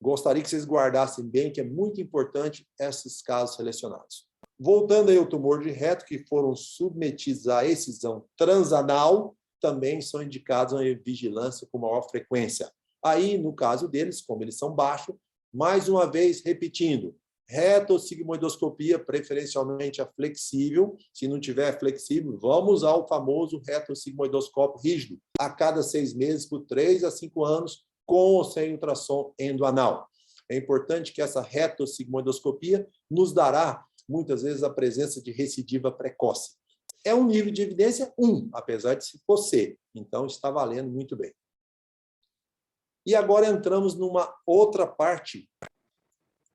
Gostaria que vocês guardassem bem, que é muito importante esses casos selecionados. Voltando aí ao tumor de reto, que foram submetidos à excisão transanal, também são indicados a vigilância com maior frequência. Aí, no caso deles, como eles são baixos, mais uma vez, repetindo, retossigmoidoscopia, preferencialmente a flexível. Se não tiver flexível, vamos ao famoso retossigmoidoscópio rígido, a cada 6 meses, por 3 a 5 anos, com ou sem ultrassom endoanal. É importante que essa retossigmoidoscopia nos dará, muitas vezes, a presença de recidiva precoce. É um nível de evidência 1, apesar de se for C. Então, está valendo muito bem. E agora entramos numa outra parte,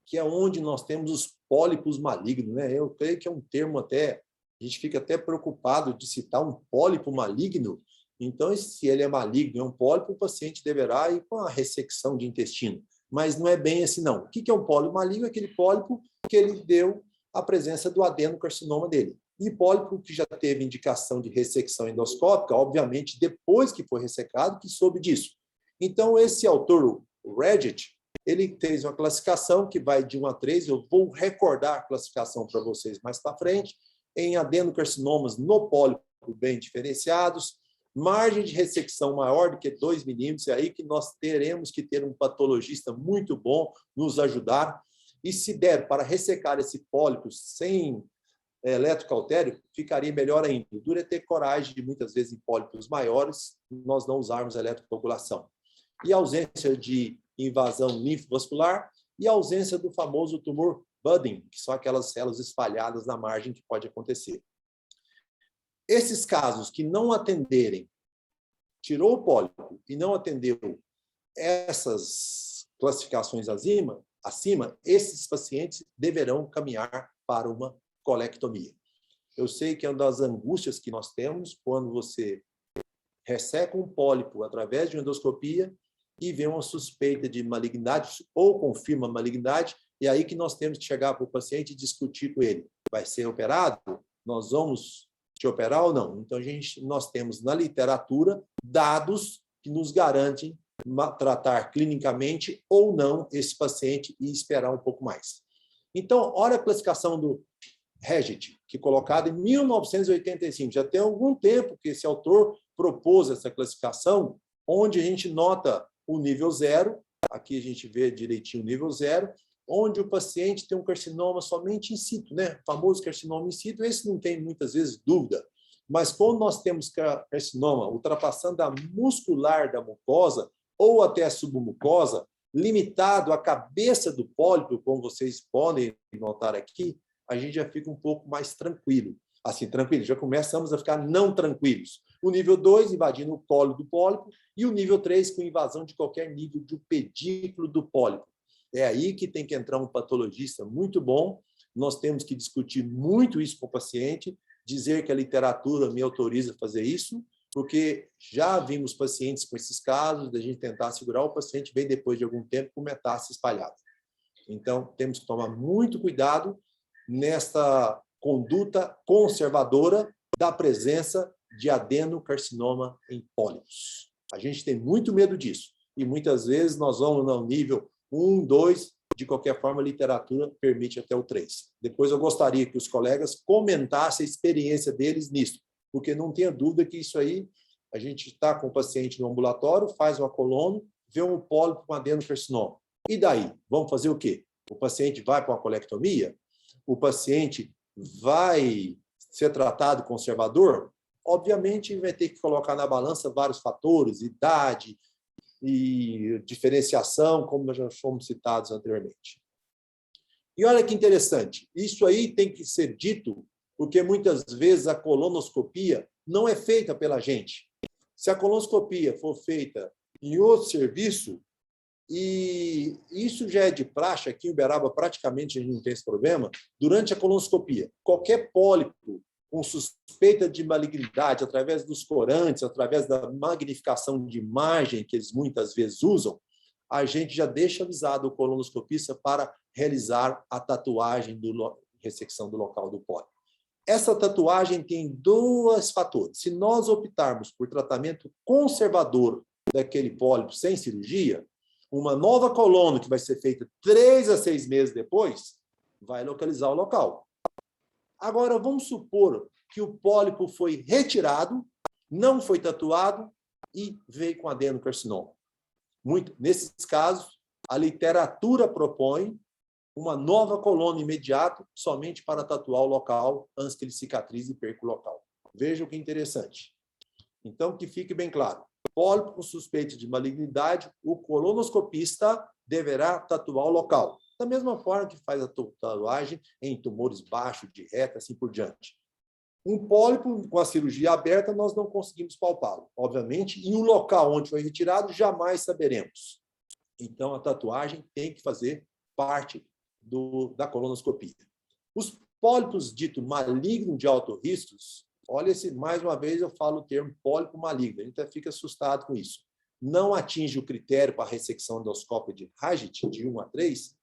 que é onde nós temos os pólipos malignos, né? Eu creio que é um termo até... A gente fica até preocupado de citar um pólipo maligno. Então, se ele é maligno, é um pólipo, o paciente deverá ir com a ressecção de intestino. Mas não é bem assim, não. O que é um pólipo maligno? É aquele pólipo que ele deu a presença do adenocarcinoma dele. E pólipo que já teve indicação de ressecção endoscópica, obviamente, depois que foi ressecado, que soube disso. Então, esse autor, o Reddit, ele fez uma classificação que vai de 1 a 3, eu vou recordar a classificação para vocês mais para frente, em adenocarcinomas no pólipo bem diferenciados, margem de ressecção maior do que 2 milímetros, é aí que nós teremos que ter um patologista muito bom nos ajudar, e se der para ressecar esse pólipo sem eletrocautério, ficaria melhor ainda. O duro é ter coragem de, muitas vezes, em pólipos maiores, nós não usarmos eletrocoagulação. E a ausência de invasão linfovascular e a ausência do famoso tumor budding, que são aquelas células espalhadas na margem que pode acontecer. Esses casos que não atenderem, tirou o pólipo e não atendeu essas classificações acima, esses pacientes deverão caminhar para uma colectomia. Eu sei que é uma das angústias que nós temos quando você resseca um pólipo através de uma endoscopia e vê uma suspeita de malignidade ou confirma a malignidade, e aí que nós temos que chegar para o paciente e discutir com ele. Vai ser operado? Nós vamos te operar ou não? Então, nós temos na literatura dados que nos garantem tratar clinicamente ou não esse paciente e esperar um pouco mais. Então, olha a classificação do Reddit, que é colocado em 1985. Já tem algum tempo que esse autor propôs essa classificação, onde a gente nota o nível 0, aqui a gente vê direitinho o nível 0, onde o paciente tem um carcinoma somente in situ, né? O famoso carcinoma in situ, esse não tem muitas vezes dúvida. Mas quando nós temos carcinoma ultrapassando a muscular da mucosa ou até a submucosa, limitado à cabeça do pólipo, como vocês podem notar aqui, a gente já fica um pouco mais tranquilo. Assim, tranquilo, já começamos a ficar não tranquilos. O nível 2, invadindo o colo do pólipo, e o nível 3, com invasão de qualquer nível do pedículo do pólipo. É aí que tem que entrar um patologista muito bom. Nós temos que discutir muito isso com o paciente, dizer que a literatura me autoriza a fazer isso, porque já vimos pacientes com esses casos, da gente tentar segurar o paciente, bem depois de algum tempo, com metástase espalhada. Então, temos que tomar muito cuidado nesta conduta conservadora da presença de adenocarcinoma em pólipos. A gente tem muito medo disso, e muitas vezes nós vamos no nível 1, 2, de qualquer forma a literatura permite até o 3. Depois eu gostaria que os colegas comentassem a experiência deles nisso, porque não tenha dúvida que isso aí, a gente está com o paciente no ambulatório, faz uma colono, vê um pólipo com adenocarcinoma. E daí? Vamos fazer o quê? O paciente vai para uma colectomia? O paciente vai ser tratado conservador? Obviamente, vai ter que colocar na balança vários fatores, idade e diferenciação, como nós já fomos citados anteriormente. E olha que interessante, isso aí tem que ser dito, porque muitas vezes a colonoscopia não é feita pela gente. Se a colonoscopia for feita em outro serviço, e isso já é de praxe, aqui em Uberaba praticamente a gente não tem esse problema, durante a colonoscopia, qualquer pólipo com suspeita de malignidade, através dos corantes, através da magnificação de imagem que eles muitas vezes usam, a gente já deixa avisado o colonoscopista para realizar a tatuagem ressecção do local do pólipo. Essa tatuagem tem dois fatores. Se nós optarmos por tratamento conservador daquele pólipo sem cirurgia, uma nova colono que vai ser feita 3 a 6 meses depois, vai localizar o local. Agora, vamos supor que o pólipo foi retirado, não foi tatuado e veio com adenocarcinoma. Nesses casos, a literatura propõe uma nova coluna imediata somente para tatuar o local antes que ele cicatrize e perca o local. Veja que interessante. Então, que fique bem claro. Pólipo com suspeita de malignidade, o colonoscopista deverá tatuar o local. Da mesma forma que faz a tatuagem em tumores baixos, de reta, assim por diante. Um pólipo com a cirurgia aberta, nós não conseguimos palpá-lo. Obviamente, em um local onde foi retirado, jamais saberemos. Então, a tatuagem tem que fazer parte da colonoscopia. Os pólipos ditos malignos de alto risco, olha, mais uma vez eu falo o termo pólipo maligno, a gente até fica assustado com isso. Não atinge o critério para a ressecção endoscópica de Reddit, de 1 a 3,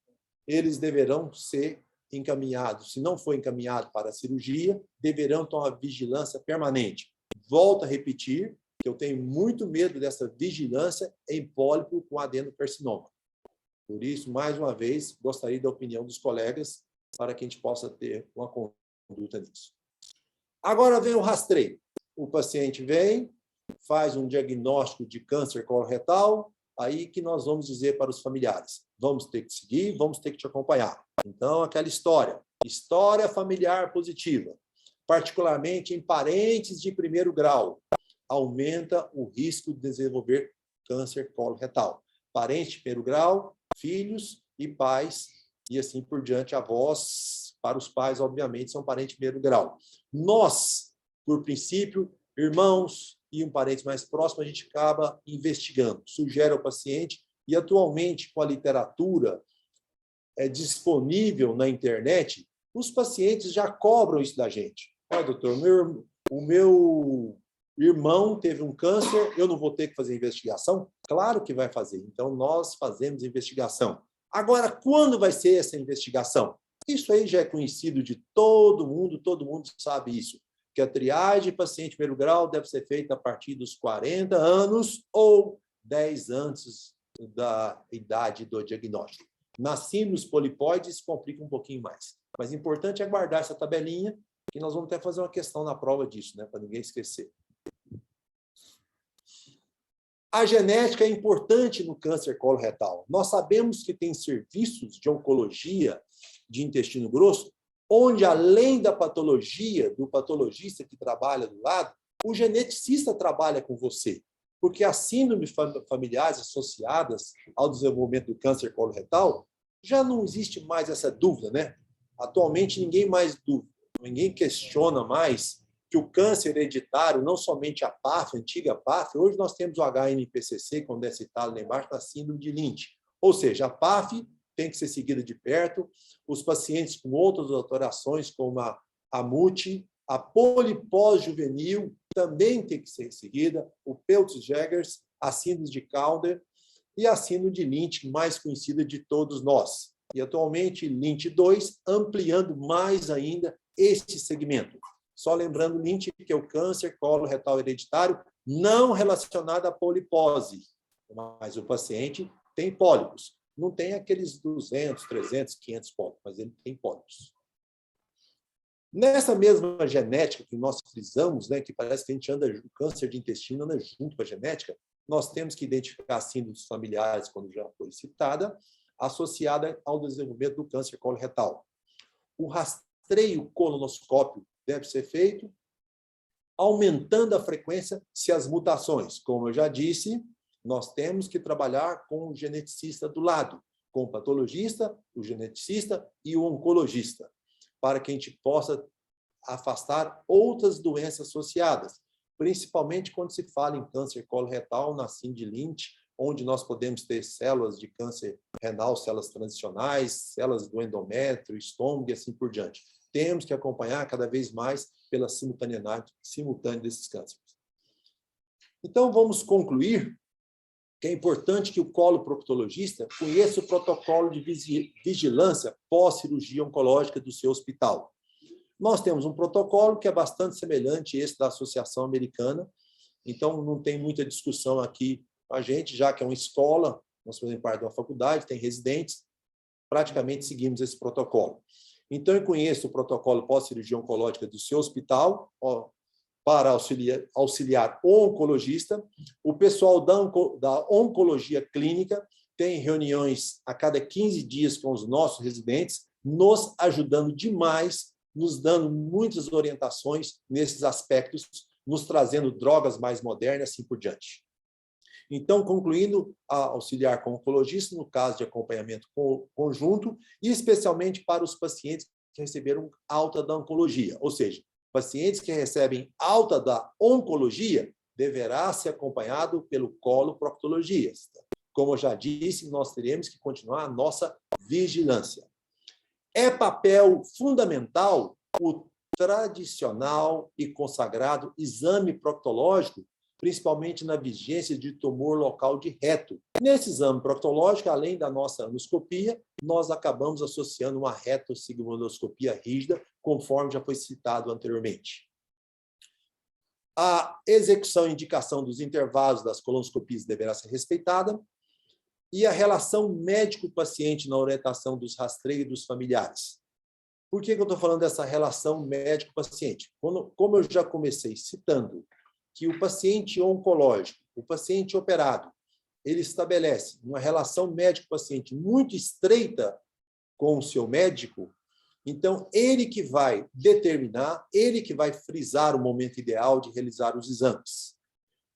eles deverão ser encaminhado, se não for encaminhado para a cirurgia, deverão ter uma vigilância permanente. Volto a repetir que eu tenho muito medo dessa vigilância em pólipo com adenocarcinoma. Por isso, mais uma vez, gostaria da opinião dos colegas para que a gente possa ter uma conduta nisso. Agora vem o rastreio. O paciente vem, faz um diagnóstico de câncer coloretal, aí que nós vamos dizer para os familiares, vamos ter que seguir, vamos ter que te acompanhar. Então, aquela história familiar positiva, particularmente em parentes de primeiro grau, aumenta o risco de desenvolver câncer coloretal. Parente de primeiro grau, filhos e pais, e assim por diante, avós, para os pais, obviamente, são parentes de primeiro grau. Nós, por princípio, irmãos e um parente mais próximo, a gente acaba investigando, sugere ao paciente, e atualmente, com a literatura disponível na internet, os pacientes já cobram isso da gente. Olha, doutor, o meu irmão teve um câncer, eu não vou ter que fazer investigação? Claro que vai fazer. Então, nós fazemos investigação. Agora, quando vai ser essa investigação? Isso aí já é conhecido de todo mundo sabe isso, que a triagem de paciente de primeiro grau deve ser feita a partir dos 40 anos ou 10 antes da idade do diagnóstico. Nas síndromes polipóides, complica um pouquinho mais. Mas o importante é guardar essa tabelinha, que nós vamos até fazer uma questão na prova disso, né, para ninguém esquecer. A genética é importante no câncer coloretal. Nós sabemos que tem serviços de oncologia de intestino grosso, onde, além da patologia, do patologista que trabalha do lado, o geneticista trabalha com você. Porque as síndromes familiares associadas ao desenvolvimento do câncer coloretal, já não existe mais essa dúvida, né? Atualmente, ninguém questiona mais que o câncer hereditário, não somente a PAF, a antiga PAF, hoje nós temos o HNPCC, quando é citado lá embaixo, na síndrome de Lynch. Ou seja, a PAF tem que ser seguida de perto, os pacientes com outras alterações, como a MUT, a polipose juvenil, também tem que ser seguida, o Peutz-Jeghers, a síndrome de Calder e a síndrome de Lynch, mais conhecida de todos nós. E, atualmente, Lynch 2, ampliando mais ainda este segmento. Só lembrando, Lynch, que é o câncer coloretal hereditário não relacionado à polipose, mas o paciente tem pólipos. Não tem aqueles 200, 300, 500 pólipos, mas ele tem pólipos. Nessa mesma genética que nós frisamos, né, que parece que a gente anda, o câncer de intestino anda junto com a genética, nós temos que identificar síndromes familiares, quando já foi citada, associada ao desenvolvimento do câncer coloretal. O rastreio colonoscópio deve ser feito, aumentando a frequência se as mutações, como eu já disse, nós temos que trabalhar com o geneticista do lado, com o patologista, o geneticista e o oncologista, para que a gente possa afastar outras doenças associadas, principalmente quando se fala em câncer coloretal, na síndrome de Lynch, onde nós podemos ter células de câncer renal, células transicionais, células do endométrio, estômago e assim por diante. Temos que acompanhar cada vez mais pela simultaneidade simultânea desses cânceres. Então, vamos concluir que é importante que o coloproctologista conheça o protocolo de vigilância pós-cirurgia oncológica do seu hospital. Nós temos um protocolo que é bastante semelhante a esse da Associação Americana, então não tem muita discussão aqui com a gente, já que é uma escola, nós fazemos parte de uma faculdade, tem residentes, praticamente seguimos esse protocolo. Então, eu conheço o protocolo pós-cirurgia oncológica do seu hospital, para auxiliar o oncologista. O pessoal da oncologia clínica tem reuniões a cada 15 dias com os nossos residentes, nos ajudando demais, nos dando muitas orientações nesses aspectos, nos trazendo drogas mais modernas e assim por diante. Então, concluindo, a auxiliar com o oncologista, no caso de acompanhamento conjunto, e especialmente para os pacientes que receberam alta da oncologia, ou seja, pacientes que recebem alta da oncologia deverá ser acompanhado pelo coloproctologista. Como eu já disse, nós teremos que continuar a nossa vigilância. É papel fundamental o tradicional e consagrado exame proctológico principalmente na vigência de tumor local de reto. Nesse exame proctológico, além da nossa anoscopia, nós acabamos associando uma retossigmoidoscopia rígida, conforme já foi citado anteriormente. A execução e indicação dos intervalos das colonoscopias deverá ser respeitada, e a relação médico-paciente na orientação dos rastreios dos familiares. Por que eu estou falando dessa relação médico-paciente? Como eu já comecei citando, que o paciente oncológico, o paciente operado, ele estabelece uma relação médico-paciente muito estreita com o seu médico, então ele que vai determinar, ele que vai frisar o momento ideal de realizar os exames.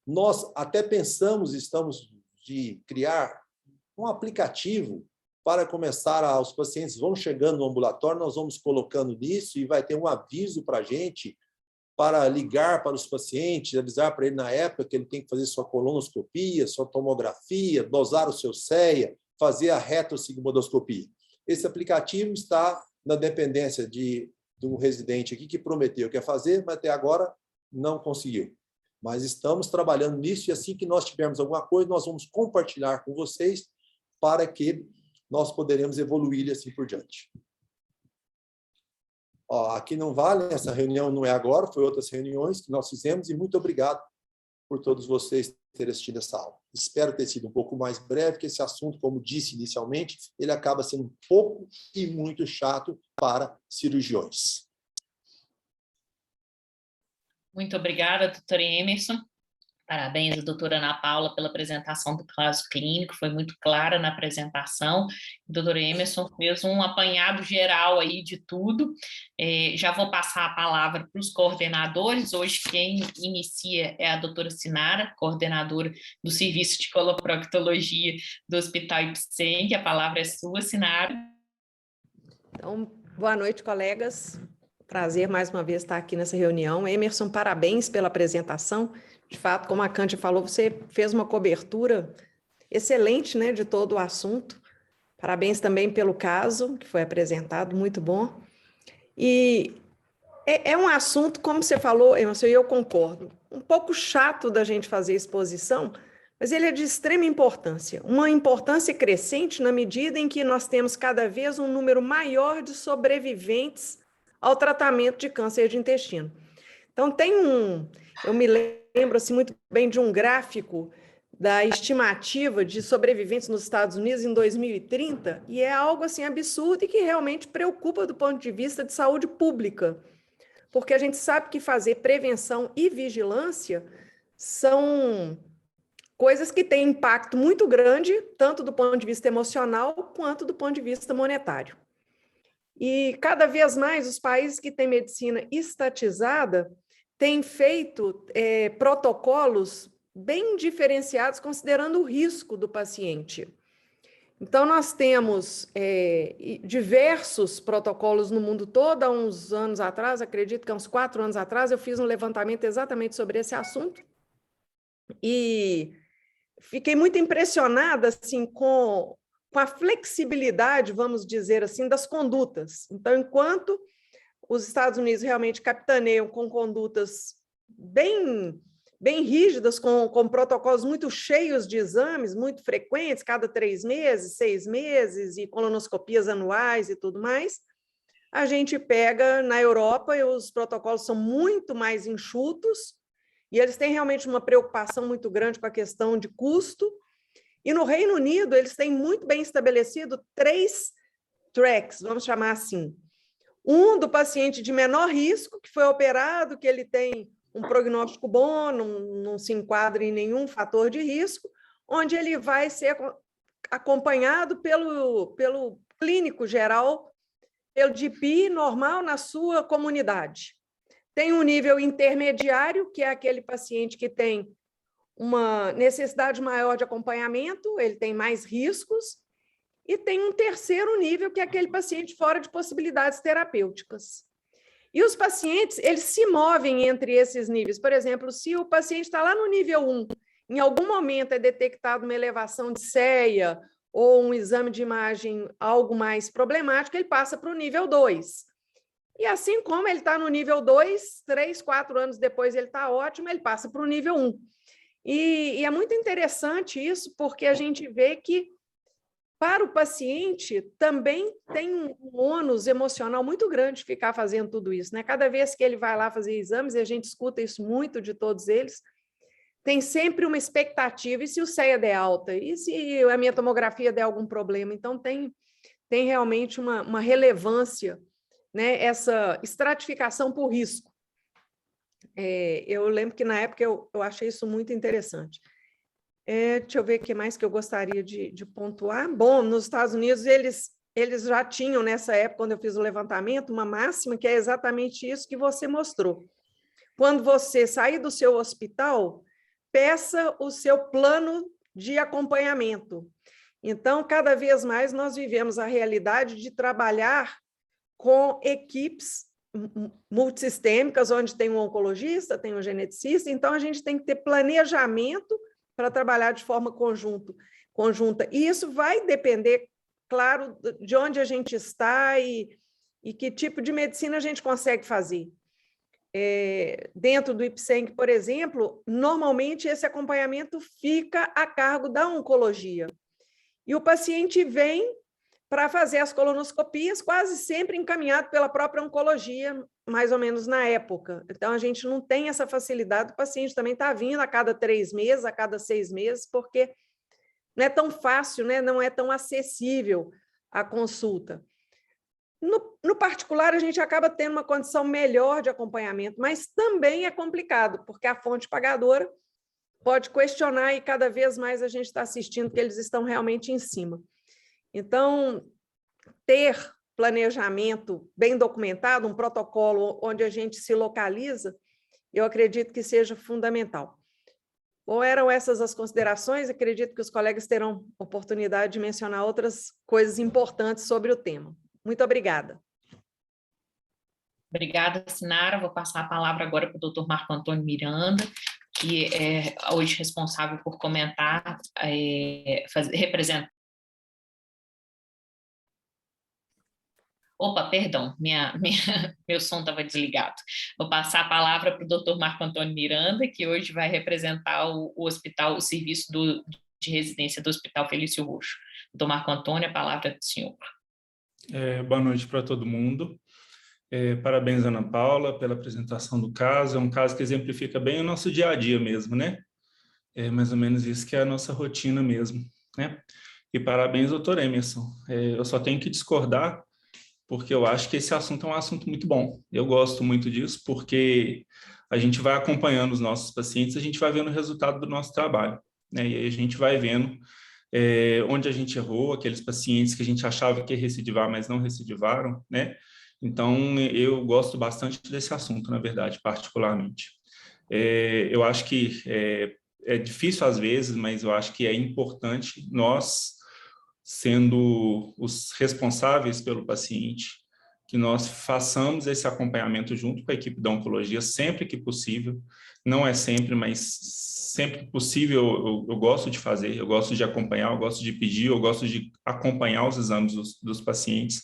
Nós até estamos de criar um aplicativo para começar os pacientes vão chegando no ambulatório, nós vamos colocando nisso e vai ter um aviso para a gente para ligar para os pacientes, avisar para ele na época que ele tem que fazer sua colonoscopia, sua tomografia, dosar o seu CEA, fazer a retossigmoidoscopia. Esse aplicativo está na dependência de um residente aqui que prometeu que ia fazer, mas até agora não conseguiu. Mas estamos trabalhando nisso e assim que nós tivermos alguma coisa, nós vamos compartilhar com vocês para que nós poderemos evoluir e assim por diante. Aqui não vale, essa reunião não é agora, foi outras reuniões que nós fizemos e muito obrigado por todos vocês terem assistido essa aula. Espero ter sido um pouco mais breve, que esse assunto, como disse inicialmente, ele acaba sendo um pouco e muito chato para cirurgiões. Muito obrigada, doutora Emerson. Parabéns à doutora Ana Paula pela apresentação do caso clínico, foi muito clara na apresentação. A doutora Emerson fez um apanhado geral aí de tudo. Já vou passar a palavra para os coordenadores. Hoje quem inicia é a doutora Sinara, coordenadora do Serviço de Coloproctologia do Hospital Ipsen. A palavra é sua, Sinara. Então, boa noite, colegas. Prazer mais uma vez estar aqui nessa reunião. Emerson, parabéns pela apresentação. De fato, como a Cândia falou, você fez uma cobertura excelente, né, de todo o assunto. Parabéns também pelo caso que foi apresentado, muito bom. E é um assunto, como você falou, Emerson, e eu concordo, um pouco chato da gente fazer exposição, mas ele é de extrema importância. Uma importância crescente na medida em que nós temos cada vez um número maior de sobreviventes ao tratamento de câncer de intestino. Então, eu me lembro assim, muito bem de um gráfico da estimativa de sobreviventes nos Estados Unidos em 2030, e é algo assim absurdo e que realmente preocupa do ponto de vista de saúde pública, porque a gente sabe que fazer prevenção e vigilância são coisas que têm impacto muito grande, tanto do ponto de vista emocional quanto do ponto de vista monetário. E cada vez mais os países que têm medicina estatizada têm feito protocolos bem diferenciados, considerando o risco do paciente. Então, nós temos diversos protocolos no mundo todo. Há uns anos atrás, acredito que há uns 4 anos atrás, eu fiz um levantamento exatamente sobre esse assunto e fiquei muito impressionada assim, com a flexibilidade, vamos dizer assim, das condutas. Então, enquanto os Estados Unidos realmente capitaneiam com condutas bem rígidas, com protocolos muito cheios de exames, muito frequentes, cada 3 meses, 6 meses, e colonoscopias anuais e tudo mais, a gente pega na Europa e os protocolos são muito mais enxutos, e eles têm realmente uma preocupação muito grande com a questão de custo. E no Reino Unido, eles têm muito bem estabelecido 3 tracks, vamos chamar assim. Um do paciente de menor risco, que foi operado, que ele tem um prognóstico bom, não se enquadra em nenhum fator de risco, onde ele vai ser acompanhado pelo clínico geral, pelo GP normal na sua comunidade. Tem um nível intermediário, que é aquele paciente que tem uma necessidade maior de acompanhamento, ele tem mais riscos, e tem um terceiro nível, que é aquele paciente fora de possibilidades terapêuticas. E os pacientes, eles se movem entre esses níveis. Por exemplo, se o paciente está lá no nível 1, em algum momento é detectada uma elevação de CEA ou um exame de imagem algo mais problemático, ele passa para o nível 2. E assim como ele está no nível 2, 3, 4 anos depois ele está ótimo, ele passa para o nível 1. E é muito interessante isso, porque a gente vê que, para o paciente, também tem um ônus emocional muito grande ficar fazendo tudo isso, né? Cada vez que ele vai lá fazer exames, e a gente escuta isso muito de todos eles, tem sempre uma expectativa, e se o CEA der alta? E se a minha tomografia der algum problema? Então, tem realmente uma relevância, né? Essa estratificação por risco. Eu lembro que, na época, eu achei isso muito interessante. Deixa eu ver o que mais que eu gostaria de pontuar. Bom, nos Estados Unidos, eles já tinham, nessa época, quando eu fiz o levantamento, uma máxima que é exatamente isso que você mostrou. Quando você sair do seu hospital, peça o seu plano de acompanhamento. Então, cada vez mais nós vivemos a realidade de trabalhar com equipes multissistêmicas, onde tem um oncologista, tem um geneticista, então a gente tem que ter planejamento para trabalhar de forma conjunta. E isso vai depender, claro, de onde a gente está e que tipo de medicina a gente consegue fazer. Dentro do IPSENG, por exemplo, normalmente esse acompanhamento fica a cargo da oncologia. E o paciente vem para fazer as colonoscopias, quase sempre encaminhado pela própria oncologia, mais ou menos na época. Então, a gente não tem essa facilidade, o paciente também está vindo a cada 3 meses, a cada 6 meses, porque não é tão fácil, né? Não é tão acessível a consulta. No particular, a gente acaba tendo uma condição melhor de acompanhamento, mas também é complicado, porque a fonte pagadora pode questionar e cada vez mais a gente está assistindo que eles estão realmente em cima. Então, ter planejamento bem documentado, um protocolo onde a gente se localiza, eu acredito que seja fundamental. Bom, eram essas as considerações, acredito que os colegas terão oportunidade de mencionar outras coisas importantes sobre o tema. Muito obrigada. Obrigada, Sinara. Vou passar a palavra agora para o doutor Marco Antônio Miranda, que é hoje responsável por comentar, representar. Opa, perdão, meu som estava desligado. Vou passar a palavra para o doutor Marco Antônio Miranda, que hoje vai representar o hospital, o serviço de residência do Hospital Felício Roxo. Doutor Marco Antônio, a palavra é do senhor. Boa noite para todo mundo. Parabéns, Ana Paula, pela apresentação do caso. É um caso que exemplifica bem o nosso dia a dia mesmo, né? É mais ou menos isso que é a nossa rotina mesmo, né? E parabéns, doutor Emerson. Eu só tenho que discordar, porque eu acho que esse assunto é um assunto muito bom. Eu gosto muito disso, porque a gente vai acompanhando os nossos pacientes, a gente vai vendo o resultado do nosso trabalho, né? E aí a gente vai vendo onde a gente errou, aqueles pacientes que a gente achava que ia recidivar, mas não recidivaram, né? Então, eu gosto bastante desse assunto, na verdade, particularmente. Eu acho que é difícil às vezes, mas eu acho que é importante nós, sendo os responsáveis pelo paciente, que nós façamos esse acompanhamento junto com a equipe da oncologia, sempre que possível. Não é sempre, mas sempre que possível eu gosto de fazer, eu gosto de acompanhar, eu gosto de pedir, eu gosto de acompanhar os exames dos pacientes,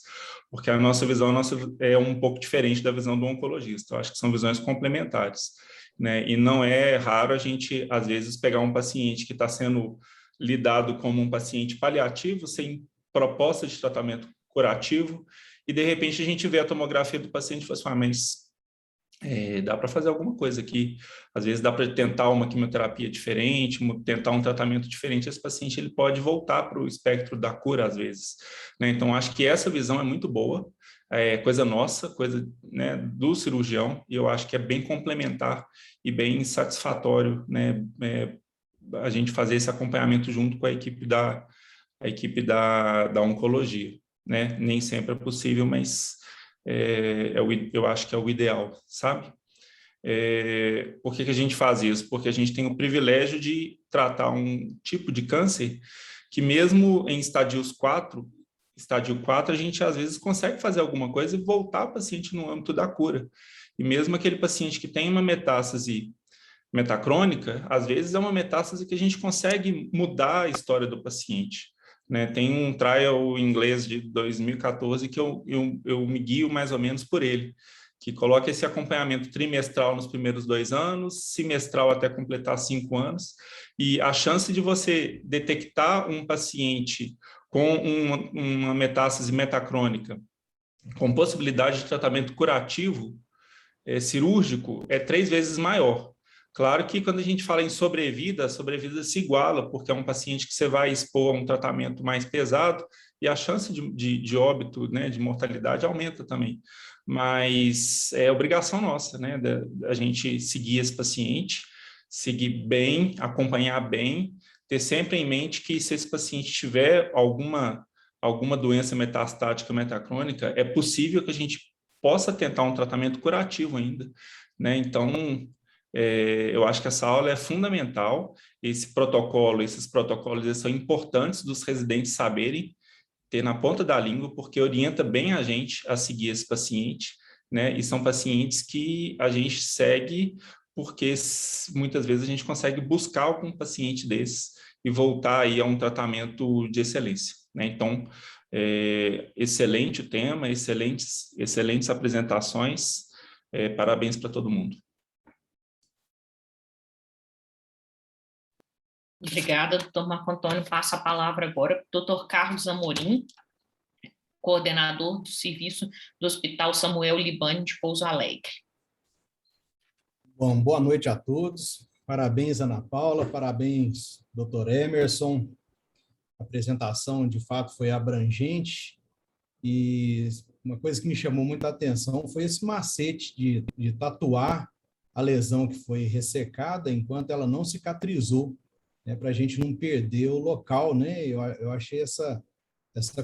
porque a nossa visão é um pouco diferente da visão do oncologista. Eu acho que são visões complementares, né? E não é raro a gente, às vezes, pegar um paciente que está sendo lidado como um paciente paliativo, sem proposta de tratamento curativo, e de repente a gente vê a tomografia do paciente e fala assim, mas dá para fazer alguma coisa aqui, às vezes dá para tentar uma quimioterapia diferente, tentar um tratamento diferente, esse paciente ele pode voltar para o espectro da cura às vezes, né? Então acho que essa visão é muito boa, coisa nossa, coisa, né, do cirurgião, e eu acho que é bem complementar e bem satisfatório, né, a gente fazer esse acompanhamento junto com a equipe da oncologia, né? Nem sempre é possível, mas eu acho que é o ideal, sabe? Por que a gente faz isso? Porque a gente tem o privilégio de tratar um tipo de câncer que mesmo em estádio 4, a gente às vezes consegue fazer alguma coisa e voltar o paciente no âmbito da cura. E mesmo aquele paciente que tem uma metástase metacrônica, às vezes é uma metástase que a gente consegue mudar a história do paciente, né? Tem um trial inglês de 2014 que eu me guio mais ou menos por ele, que coloca esse acompanhamento trimestral nos primeiros 2 anos, semestral até completar 5 anos, e a chance de você detectar um paciente com uma metástase metacrônica, com possibilidade de tratamento curativo, cirúrgico, é 3 vezes maior. Claro que quando a gente fala em sobrevida, a sobrevida se iguala, porque é um paciente que você vai expor a um tratamento mais pesado e a chance de óbito, né, de mortalidade aumenta também. Mas é obrigação nossa, né, da gente seguir esse paciente, seguir bem, acompanhar bem, ter sempre em mente que se esse paciente tiver alguma doença metastática metacrônica, é possível que a gente possa tentar um tratamento curativo ainda, né? Então, eu acho que essa aula é fundamental, esses protocolos eles são importantes dos residentes saberem, ter na ponta da língua, porque orienta bem a gente a seguir esse paciente, né? E são pacientes que a gente segue porque muitas vezes a gente consegue buscar algum paciente desses e voltar aí a um tratamento de excelência, né? Então, excelente o tema, excelentes apresentações, parabéns para todo mundo. Obrigada, doutor Marco Antônio. Passo a palavra agora para o doutor Carlos Amorim, coordenador do serviço do Hospital Samuel Libani de Pouso Alegre. Bom, boa noite a todos. Parabéns, Ana Paula, parabéns, doutor Emerson. A apresentação, de fato, foi abrangente e uma coisa que me chamou muita atenção foi esse macete de tatuar a lesão que foi ressecada enquanto ela não cicatrizou, né, para a gente não perder o local, né? Eu achei essa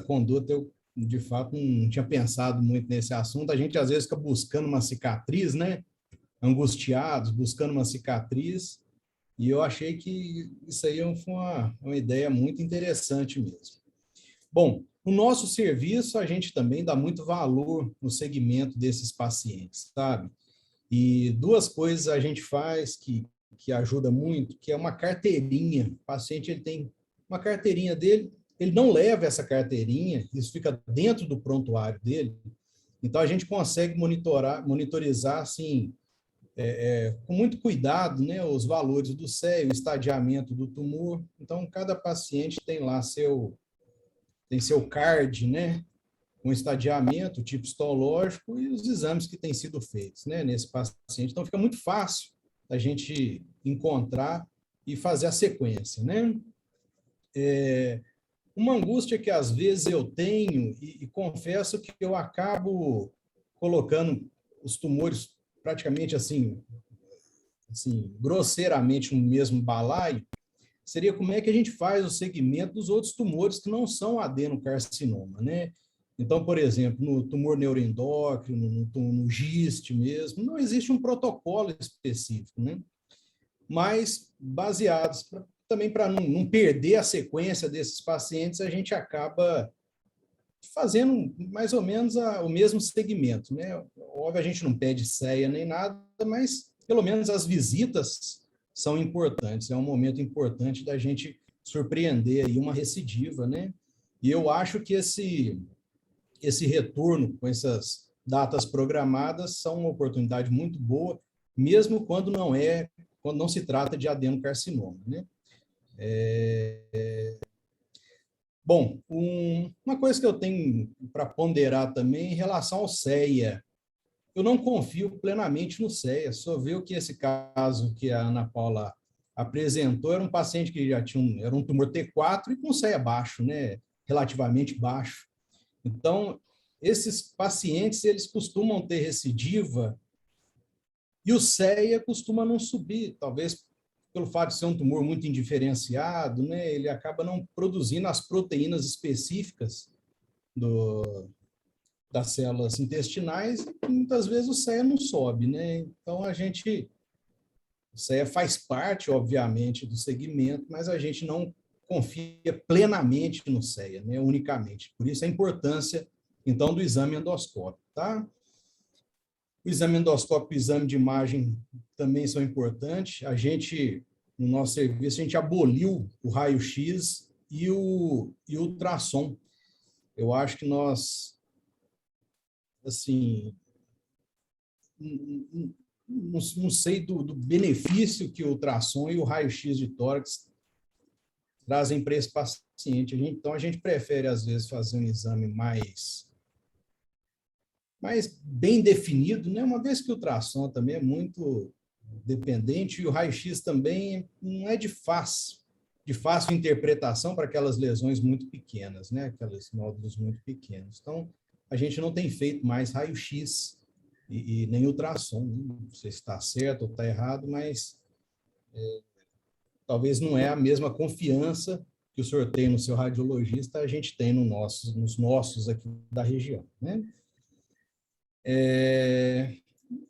conduta, eu de fato não tinha pensado muito nesse assunto. A gente às vezes fica buscando uma cicatriz, né? Angustiados, buscando uma cicatriz, e eu achei que isso aí foi uma ideia muito interessante mesmo. Bom, no nosso serviço, a gente também dá muito valor no segmento desses pacientes, sabe? E 2 coisas a gente faz que ajuda muito, que é uma carteirinha. O paciente ele tem uma carteirinha dele, ele não leva essa carteirinha, isso fica dentro do prontuário dele, então a gente consegue monitorizar, assim, com muito cuidado, né, os valores do CEA, o estadiamento do tumor. Então, cada paciente tem lá seu card, né, com estadiamento, tipo histológico e os exames que têm sido feitos, né, nesse paciente. Então, fica muito fácil a gente encontrar e fazer a sequência, né? Uma angústia que às vezes eu tenho, e confesso que eu acabo colocando os tumores praticamente assim, grosseiramente no mesmo balaio, seria como é que a gente faz o segmento dos outros tumores que não são adenocarcinoma, né? Então, por exemplo, no tumor neuroendócrino, no GIST mesmo, não existe um protocolo específico, né? Mas, baseados, também para não perder a sequência desses pacientes, a gente acaba fazendo mais ou menos o mesmo segmento, né? Óbvio, a gente não pede CEA nem nada, mas pelo menos as visitas são importantes, é um momento importante da gente surpreender aí uma recidiva, né? E eu acho que esse retorno com essas datas programadas são uma oportunidade muito boa, mesmo quando não se trata de adenocarcinoma, né? Bom, uma coisa que eu tenho para ponderar também em relação ao CEA, eu não confio plenamente no CEA, só ver que esse caso que a Ana Paula apresentou era um paciente que já era um tumor T4 e com CEA baixo, né? Relativamente baixo. Então, esses pacientes, eles costumam ter recidiva e o CEA costuma não subir, talvez pelo fato de ser um tumor muito indiferenciado, né, ele acaba não produzindo as proteínas específicas das células intestinais, e muitas vezes o CEA não sobe, né? Então, o CEA faz parte, obviamente, do segmento, mas a gente não confia plenamente no CEA, né, unicamente. Por isso a importância, então, do exame endoscópico, tá? O exame endoscópico e o exame de imagem também são importantes. No nosso serviço, a gente aboliu o raio-x e o ultrassom. Eu acho que nós, assim, não sei do benefício que o ultrassom e o raio-x de tórax trazem para esse paciente. Então, a gente prefere, às vezes, fazer um exame mais bem definido, né? Uma vez que o ultrassom também é muito dependente e o raio-x também não é de fácil interpretação para aquelas lesões muito pequenas, né? Aqueles nódulos muito pequenos. Então, a gente não tem feito mais raio-x e nem ultrassom. Não sei se está certo ou está errado, mas talvez não é a mesma confiança que o senhor tem no seu radiologista, a gente tem nos nossos aqui da região, né?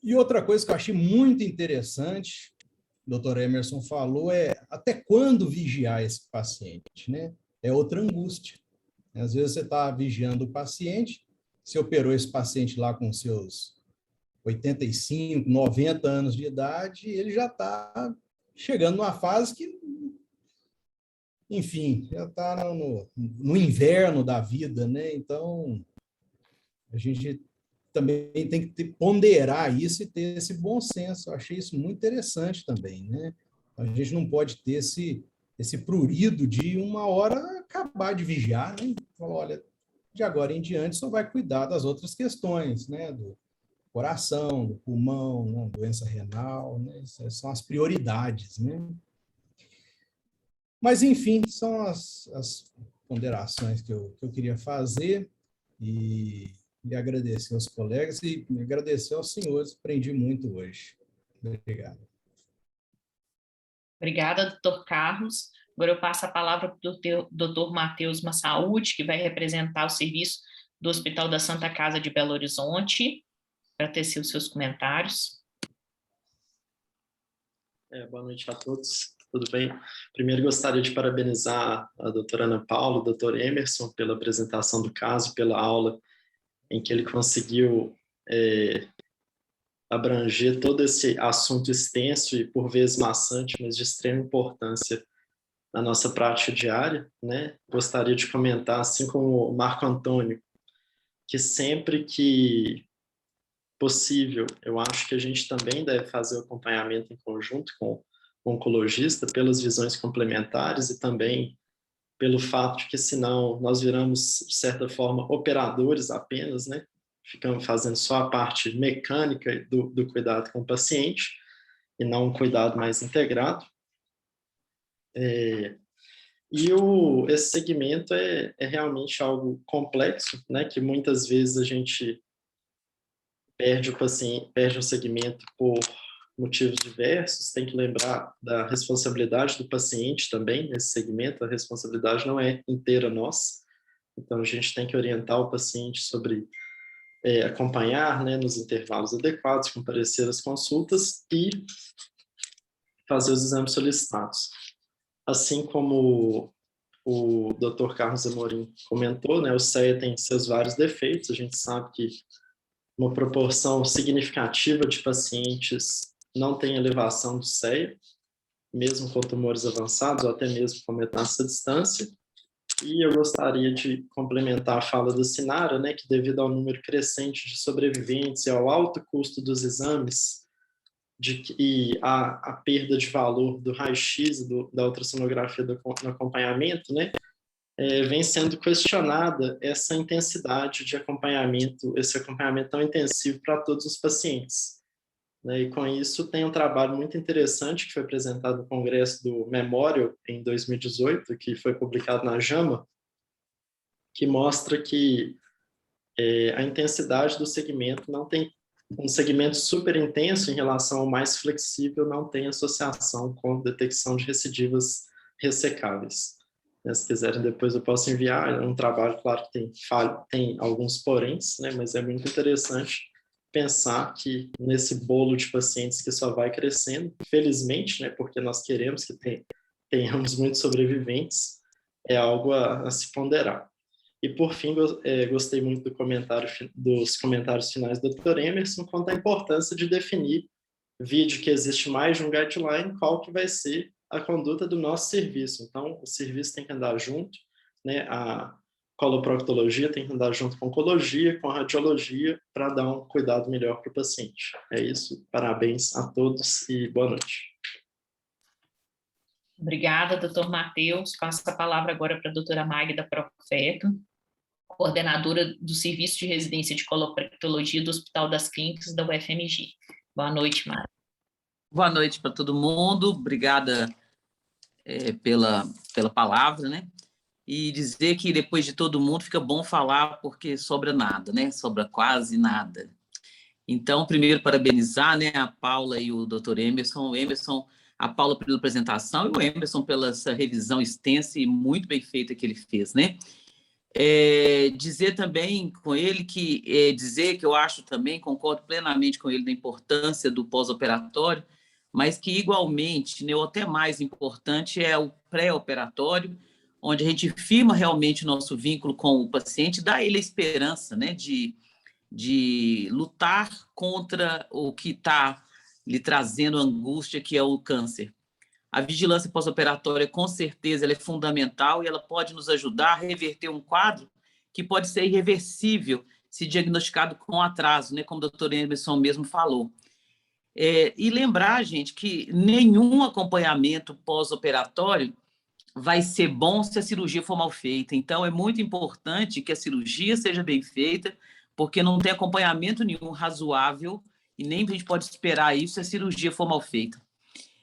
E outra coisa que eu achei muito interessante, o doutor Emerson falou, é até quando vigiar esse paciente, né? É outra angústia. Às vezes você está vigiando o paciente, você operou esse paciente lá com seus 85, 90 anos de idade, e ele já está chegando numa fase que, enfim, já está no inverno da vida, né? Então, a gente também tem que ponderar isso e ter esse bom senso. Eu achei isso muito interessante também, né? A gente não pode ter esse prurido de uma hora acabar de vigiar, né? Falar, olha, de agora em diante só vai cuidar das outras questões, né? Do coração, do pulmão, né? Doença renal, né? Essas são as prioridades, né? Mas, enfim, são as ponderações que eu queria fazer e agradecer aos colegas e agradecer aos senhores. Aprendi muito hoje. Obrigado. Obrigada, doutor Carlos. Agora eu passo a palavra para o doutor Matheus Massaúde, que vai representar o serviço do Hospital da Santa Casa de Belo Horizonte, para tecer os seus comentários. Boa noite a todos, tudo bem? Primeiro gostaria de parabenizar a doutora Ana Paula, o doutor Emerson, pela apresentação do caso, pela aula em que ele conseguiu abranger todo esse assunto extenso e por vezes maçante, mas de extrema importância na nossa prática diária, né? Gostaria de comentar, assim como o Marco Antônio, que sempre que possível, eu acho que a gente também deve fazer o acompanhamento em conjunto com o oncologista pelas visões complementares e também pelo fato de que senão nós viramos, de certa forma, operadores apenas, né? Ficamos fazendo só a parte mecânica do cuidado com o paciente e não um cuidado mais integrado. Esse segmento é realmente algo complexo, né? Que muitas vezes a gente perde o paciente, perde o segmento por motivos diversos. Tem que lembrar da responsabilidade do paciente também nesse segmento. A responsabilidade não é inteira nossa. Então, a gente tem que orientar o paciente sobre acompanhar, né, nos intervalos adequados, comparecer às consultas e fazer os exames solicitados. Assim como o Dr. Carlos Amorim comentou, né, o CEA tem seus vários defeitos. A gente sabe que uma proporção significativa de pacientes não tem elevação do CEA, mesmo com tumores avançados ou até mesmo com metástase à distância. E eu gostaria de complementar a fala da Sinara, né, que devido ao número crescente de sobreviventes e ao alto custo dos exames e a perda de valor do raio-x e da ultrassonografia no acompanhamento, né, vem sendo questionada essa intensidade de acompanhamento, esse acompanhamento tão intensivo para todos os pacientes. E com isso tem um trabalho muito interessante que foi apresentado no Congresso do Memorial em 2018, que foi publicado na JAMA, que mostra que a intensidade do segmento não tem um segmento super intenso em relação ao mais flexível, não tem associação com detecção de recidivas ressecáveis. Se quiserem, depois eu posso enviar. É um trabalho, claro, que tem alguns poréns, né, mas é muito interessante pensar que nesse bolo de pacientes que só vai crescendo, felizmente, né, porque nós queremos que tenhamos muitos sobreviventes, é algo a se ponderar. E, por fim, gostei muito dos comentários finais do Dr. Emerson quanto à importância de definir, vide que existe mais de um guideline, qual que vai ser a conduta do nosso serviço. Então, o serviço tem que andar junto, né? coloproctologia tem que andar junto com oncologia, com radiologia, para dar um cuidado melhor para o paciente. É isso. Parabéns a todos e boa noite. Obrigada, doutor Matheus. Passo a palavra agora para a doutora Magda Profeto, coordenadora do Serviço de Residência de Coloproctologia do Hospital das Clínicas da UFMG. Boa noite, Magda. Boa noite para todo mundo. Obrigada pela palavra, né? E dizer que depois de todo mundo fica bom falar porque sobra nada, né? Sobra quase nada. Então, primeiro, parabenizar, né, a Paula e o doutor Emerson. O Emerson, a Paula pela apresentação e o Emerson pela essa revisão extensa e muito bem feita que ele fez, né? Dizer também com ele dizer que eu acho também, concordo plenamente com ele da importância do pós-operatório, mas que igualmente, né, ou até mais importante, é o pré-operatório, onde a gente firma realmente o nosso vínculo com o paciente, dá a ele a esperança, né, de lutar contra o que está lhe trazendo angústia, que é o câncer. A vigilância pós-operatória, com certeza, ela é fundamental e ela pode nos ajudar a reverter um quadro que pode ser irreversível se diagnosticado com atraso, né, como o doutor Emerson mesmo falou. E lembrar, gente, que nenhum acompanhamento pós-operatório vai ser bom se a cirurgia for mal feita. Então, é muito importante que a cirurgia seja bem feita, porque não tem acompanhamento nenhum razoável e nem a gente pode esperar isso se a cirurgia for mal feita.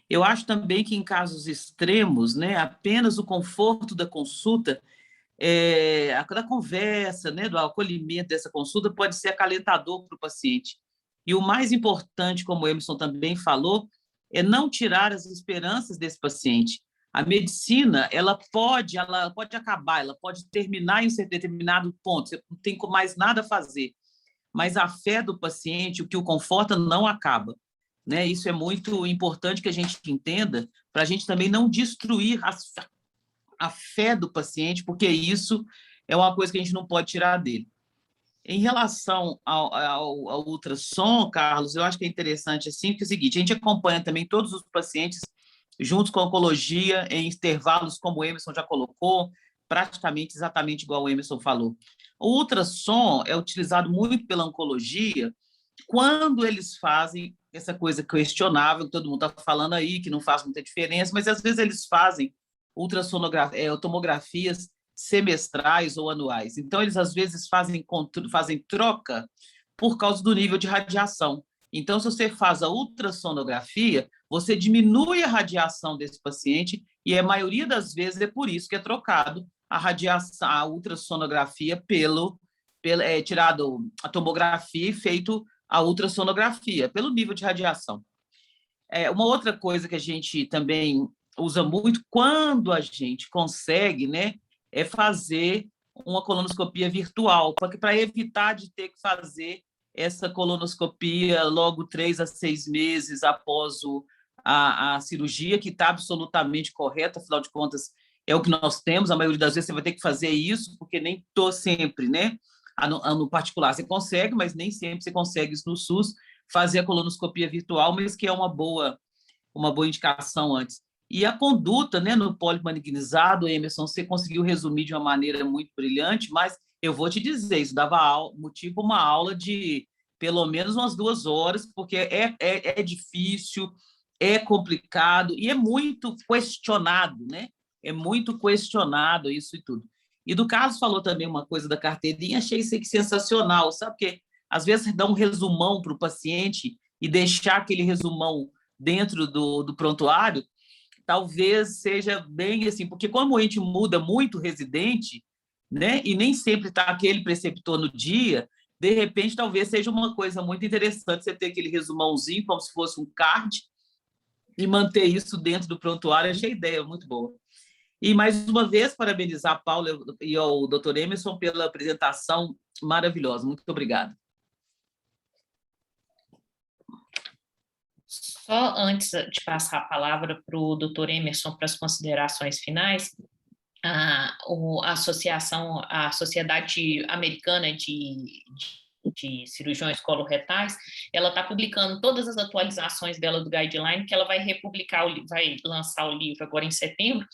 Eu acho também que em casos extremos, né, apenas o conforto da consulta, da conversa, né, do acolhimento dessa consulta pode ser acalentador para o paciente. E o mais importante, como o Emerson também falou, é não tirar as esperanças desse paciente. A medicina, ela pode acabar, ela pode terminar em um determinado ponto, você não tem mais nada a fazer. Mas a fé do paciente, o que o conforta, não acaba. Né? Isso é muito importante que a gente entenda, para a gente também não destruir a fé do paciente, porque isso é uma coisa que a gente não pode tirar dele. Em relação ao ultrassom, Carlos, eu acho que é interessante assim, porque é o seguinte, a gente acompanha também todos os pacientes juntos com a oncologia, em intervalos, como o Emerson já colocou, praticamente exatamente igual o Emerson falou. O ultrassom é utilizado muito pela oncologia quando eles fazem essa coisa questionável, que todo mundo está falando aí, que não faz muita diferença, mas às vezes eles fazem tomografias semestrais ou anuais. Então, eles às vezes fazem troca por causa do nível de radiação. Então, se você faz a ultrassonografia, você diminui a radiação desse paciente e a maioria das vezes é por isso que é trocado a radiação, a ultrassonografia tirado a tomografia e feito a ultrassonografia pelo nível de radiação. Uma outra coisa que a gente também usa muito quando a gente consegue, né, é fazer uma colonoscopia virtual, para evitar de ter que fazer essa colonoscopia logo 3 a 6 meses após a cirurgia, que está absolutamente correta, afinal de contas, é o que nós temos. A maioria das vezes você vai ter que fazer isso, porque nem sempre, né? No particular você consegue, mas nem sempre você consegue isso no SUS, fazer a colonoscopia virtual, mas que é uma boa indicação antes. E a conduta, né, no pólipo malignizado, Emerson, você conseguiu resumir de uma maneira muito brilhante, mas eu vou te dizer, isso dava motivo para uma aula de pelo menos umas 2 horas, porque é difícil, é complicado e é muito questionado, né? É muito questionado isso e tudo. E do Carlos falou também uma coisa da carteirinha, achei isso aqui sensacional, sabe? Porque às vezes dá um resumão para o paciente e deixar aquele resumão dentro do prontuário, talvez seja bem assim, porque como a gente muda muito o residente, né, e nem sempre está aquele preceptor no dia, de repente talvez seja uma coisa muito interessante você ter aquele resumãozinho, como se fosse um card, e manter isso dentro do prontuário. Achei a ideia muito boa. E, mais uma vez, parabenizar a Paula e ao Dr. Emerson pela apresentação maravilhosa. Muito obrigada. Só antes de passar a palavra para o Dr. Emerson para as considerações finais, a Sociedade Americana de de cirurgiões coloretais, ela está publicando todas as atualizações dela do guideline, que ela vai republicar, vai lançar o livro agora em setembro,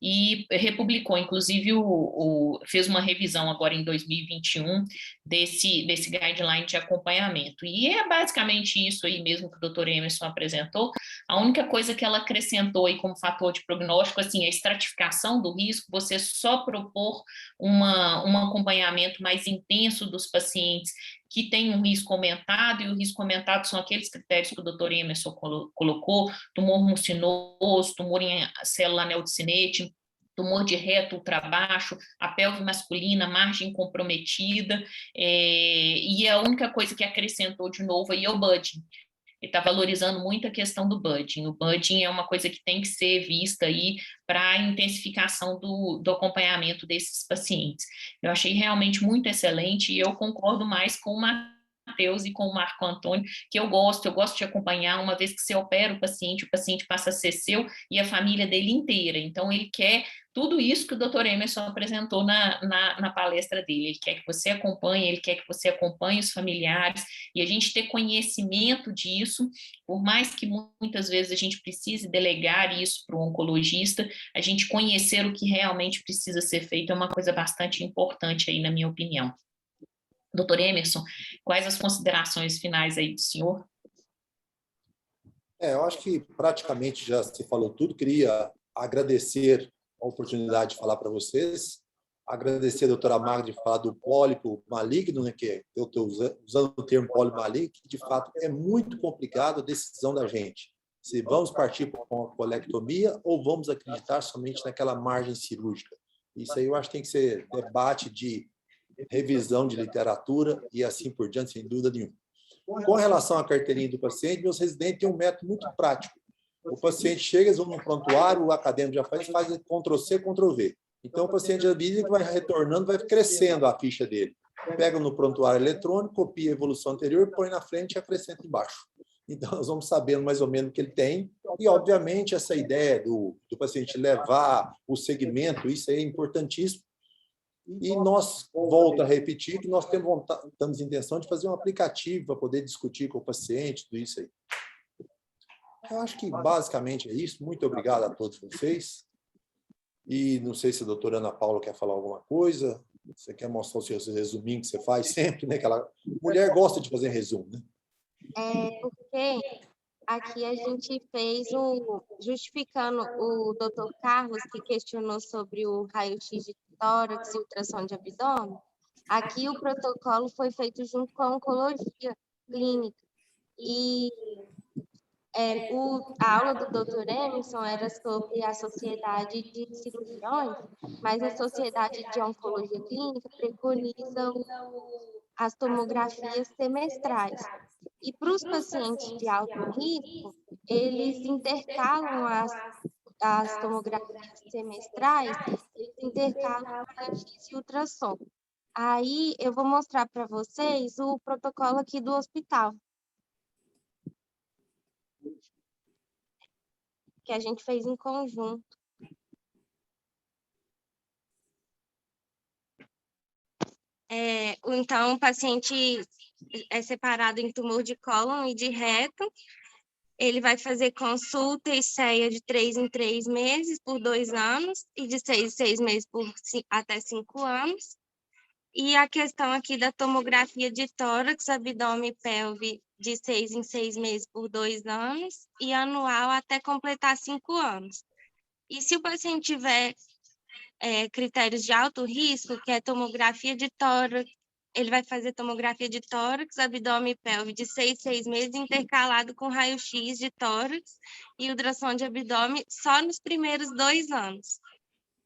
e republicou, inclusive fez uma revisão agora em 2021 desse guideline de acompanhamento. E é basicamente isso aí mesmo que o Dr. Emerson apresentou. A única coisa que ela acrescentou aí como fator de prognóstico, assim, a estratificação do risco, você só propor um acompanhamento mais intenso dos pacientes que têm um risco aumentado, e o risco aumentado são aqueles critérios que o Dr. Emerson colocou: tumor mucinoso, tumor em célula anel de Synnet, tumor de reto ultrabaixo, a pelve masculina, margem comprometida, e a única coisa que acrescentou de novo aí é o budding. Ele está valorizando muito a questão do budding. O budding é uma coisa que tem que ser vista aí para a intensificação do acompanhamento desses pacientes. Eu achei realmente muito excelente, e eu concordo mais com o Matheus e com o Marco Antônio, que eu gosto de acompanhar. Uma vez que você opera o paciente passa a ser seu e a família dele inteira. Então, ele quer tudo isso que o Dr. Emerson apresentou na palestra dele. Ele quer que você acompanhe, ele quer que você acompanhe os familiares, e a gente ter conhecimento disso, por mais que muitas vezes a gente precise delegar isso para o oncologista, a gente conhecer o que realmente precisa ser feito é uma coisa bastante importante aí, na minha opinião. Dr. Emerson, quais as considerações finais aí do senhor? Eu acho que praticamente já se falou tudo. Queria agradecer a oportunidade de falar para vocês, agradecer a doutora Magda de falar do pólipo maligno, né, que eu estou usando o termo pólipo maligno, que de fato é muito complicado a decisão da gente. Se vamos partir para uma colectomia ou vamos acreditar somente naquela margem cirúrgica. Isso aí eu acho que tem que ser debate de revisão de literatura e assim por diante, sem dúvida nenhuma. Com relação à carteirinha do paciente, meus residentes têm um método muito prático. O paciente chega, eles vão no prontuário, o acadêmico já faz Ctrl+C, Ctrl+V. Então, o paciente já visa que vai retornando, vai crescendo a ficha dele. Pega no prontuário eletrônico, copia a evolução anterior, põe na frente e acrescenta embaixo. Então, nós vamos sabendo mais ou menos o que ele tem. E, obviamente, essa ideia do paciente levar o segmento, isso é importantíssimo. E nós, volto a repetir, que nós temos intenção de fazer um aplicativo para poder discutir com o paciente, tudo isso aí. Eu acho que basicamente é isso. Muito obrigado a todos vocês. E não sei se a doutora Ana Paula quer falar alguma coisa. Você quer mostrar o seu resuminho que você faz sempre, né? Aquela mulher gosta de fazer resumo, né? Porque aqui a gente fez justificando o Dr. Carlos, que questionou sobre o raio-x de tórax e ultrassom de abdômen. Aqui o protocolo foi feito junto com a oncologia clínica. E a aula do Dr. Emerson era sobre a sociedade de cirurgiões, mas a sociedade de oncologia clínica preconiza as tomografias semestrais. E para os pacientes de alto risco, eles intercalam as tomografias semestrais, eles intercalam raio-x e ultrassom. Aí eu vou mostrar para vocês o protocolo aqui do hospital, que a gente fez em conjunto. Então, o paciente é separado em tumor de cólon e de reto. Ele vai fazer consulta e ceia de 3 em 3 meses por 2 anos e de 6 em 6 meses por até 5 anos. E a questão aqui da tomografia de tórax, abdômen e pelve de 6 em 6 meses por 2 anos e anual até completar 5 anos. E se o paciente tiver critérios de alto risco, que é tomografia de tórax, ele vai fazer tomografia de tórax, abdômen e pelve de 6 em 6 meses, intercalado com raio-x de tórax e ultrassom de abdômen só nos primeiros 2 anos.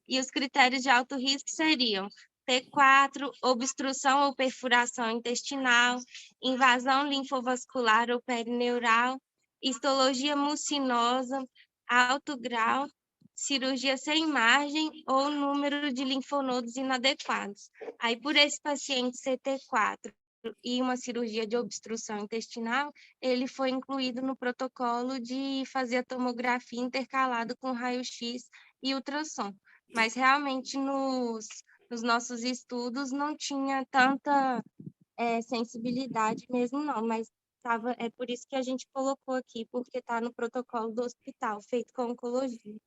E os critérios de alto risco seriam T4, obstrução ou perfuração intestinal, invasão linfovascular ou perineural, histologia mucinosa, alto grau, cirurgia sem margem ou número de linfonodos inadequados. Aí, por esse paciente CT4 e uma cirurgia de obstrução intestinal, ele foi incluído no protocolo de fazer a tomografia intercalado com raio-x e ultrassom. Mas, realmente, nos nossos estudos não tinha tanta sensibilidade mesmo não, mas é por isso que a gente colocou aqui, porque está no protocolo do hospital, feito com oncologia.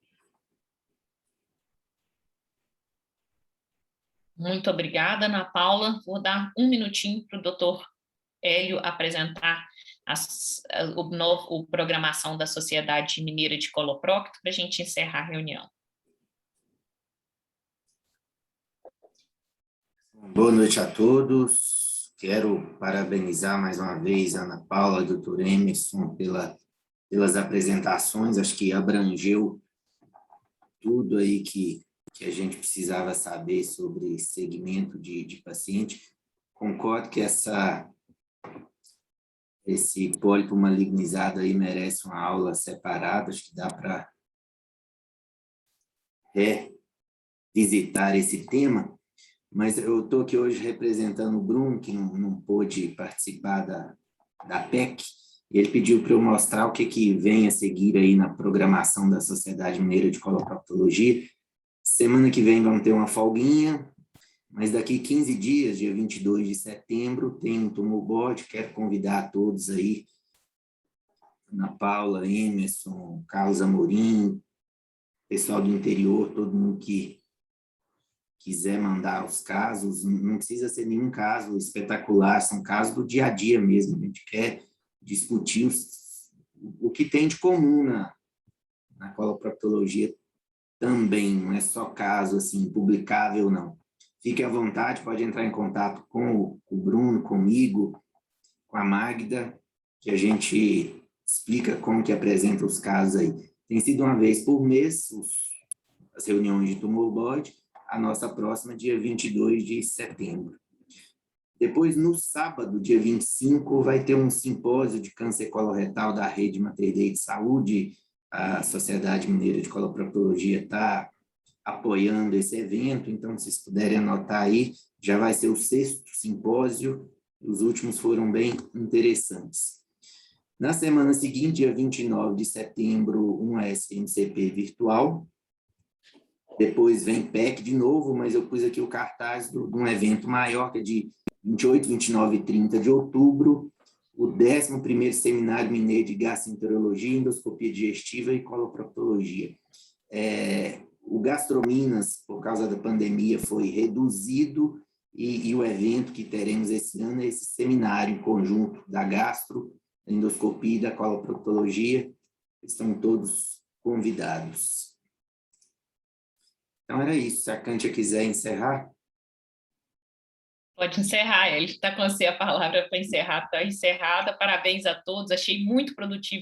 Muito obrigada, Ana Paula. Vou dar um minutinho para o doutor Hélio apresentar a programação da Sociedade Mineira de Coloprocto para a gente encerrar a reunião. Boa noite a todos. Quero parabenizar mais uma vez a Ana Paula e o Dr. Emerson pelas apresentações. Acho que abrangeu tudo aí que a gente precisava saber sobre segmento de paciente. Concordo que esse pólipo malignizado aí merece uma aula separada, acho que dá para visitar esse tema, mas eu estou aqui hoje representando o Bruno, que não pôde participar da PEC, e ele pediu para eu mostrar o que vem a seguir aí na programação da Sociedade Mineira de Coloproctologia. Semana que vem vamos ter uma folguinha, mas daqui 15 dias, dia 22 de setembro, tem um tumor board. Quero convidar a todos aí, Ana Paula, Emerson, Carlos Amorim, pessoal do interior, todo mundo que quiser mandar os casos, não precisa ser nenhum caso espetacular, são casos do dia a dia mesmo. A gente quer discutir o que tem de comum na coloproctologia também, não é só caso assim, publicável, não. Fique à vontade, pode entrar em contato com o Bruno, comigo, com a Magda, que a gente explica como que apresenta os casos aí. Tem sido uma vez por mês as reuniões de tumor board, a nossa próxima dia 22 de setembro. Depois, no sábado, dia 25, vai ter um simpósio de câncer coloretal da Rede Mater Dei de Saúde. A Sociedade Mineira de Coloproctologia está apoiando esse evento, então, se vocês puderem anotar aí, já vai ser o 6º simpósio, os últimos foram bem interessantes. Na semana seguinte, dia 29 de setembro, um SMCP virtual, depois vem PEC de novo, mas eu pus aqui o cartaz de um evento maior, que é de 28, 29 e 30 de outubro, o 11º Seminário Mineiro de Gastroenterologia, Endoscopia Digestiva e Coloproctologia. O Gastrominas, por causa da pandemia, foi reduzido e o evento que teremos esse ano é esse seminário em conjunto da gastro, da endoscopia e da coloproctologia. Estão todos convidados. Então, era isso. Se a Cântia quiser encerrar. Pode encerrar, ele está com você a palavra para encerrar, está encerrada. Parabéns a todos, achei muito produtiva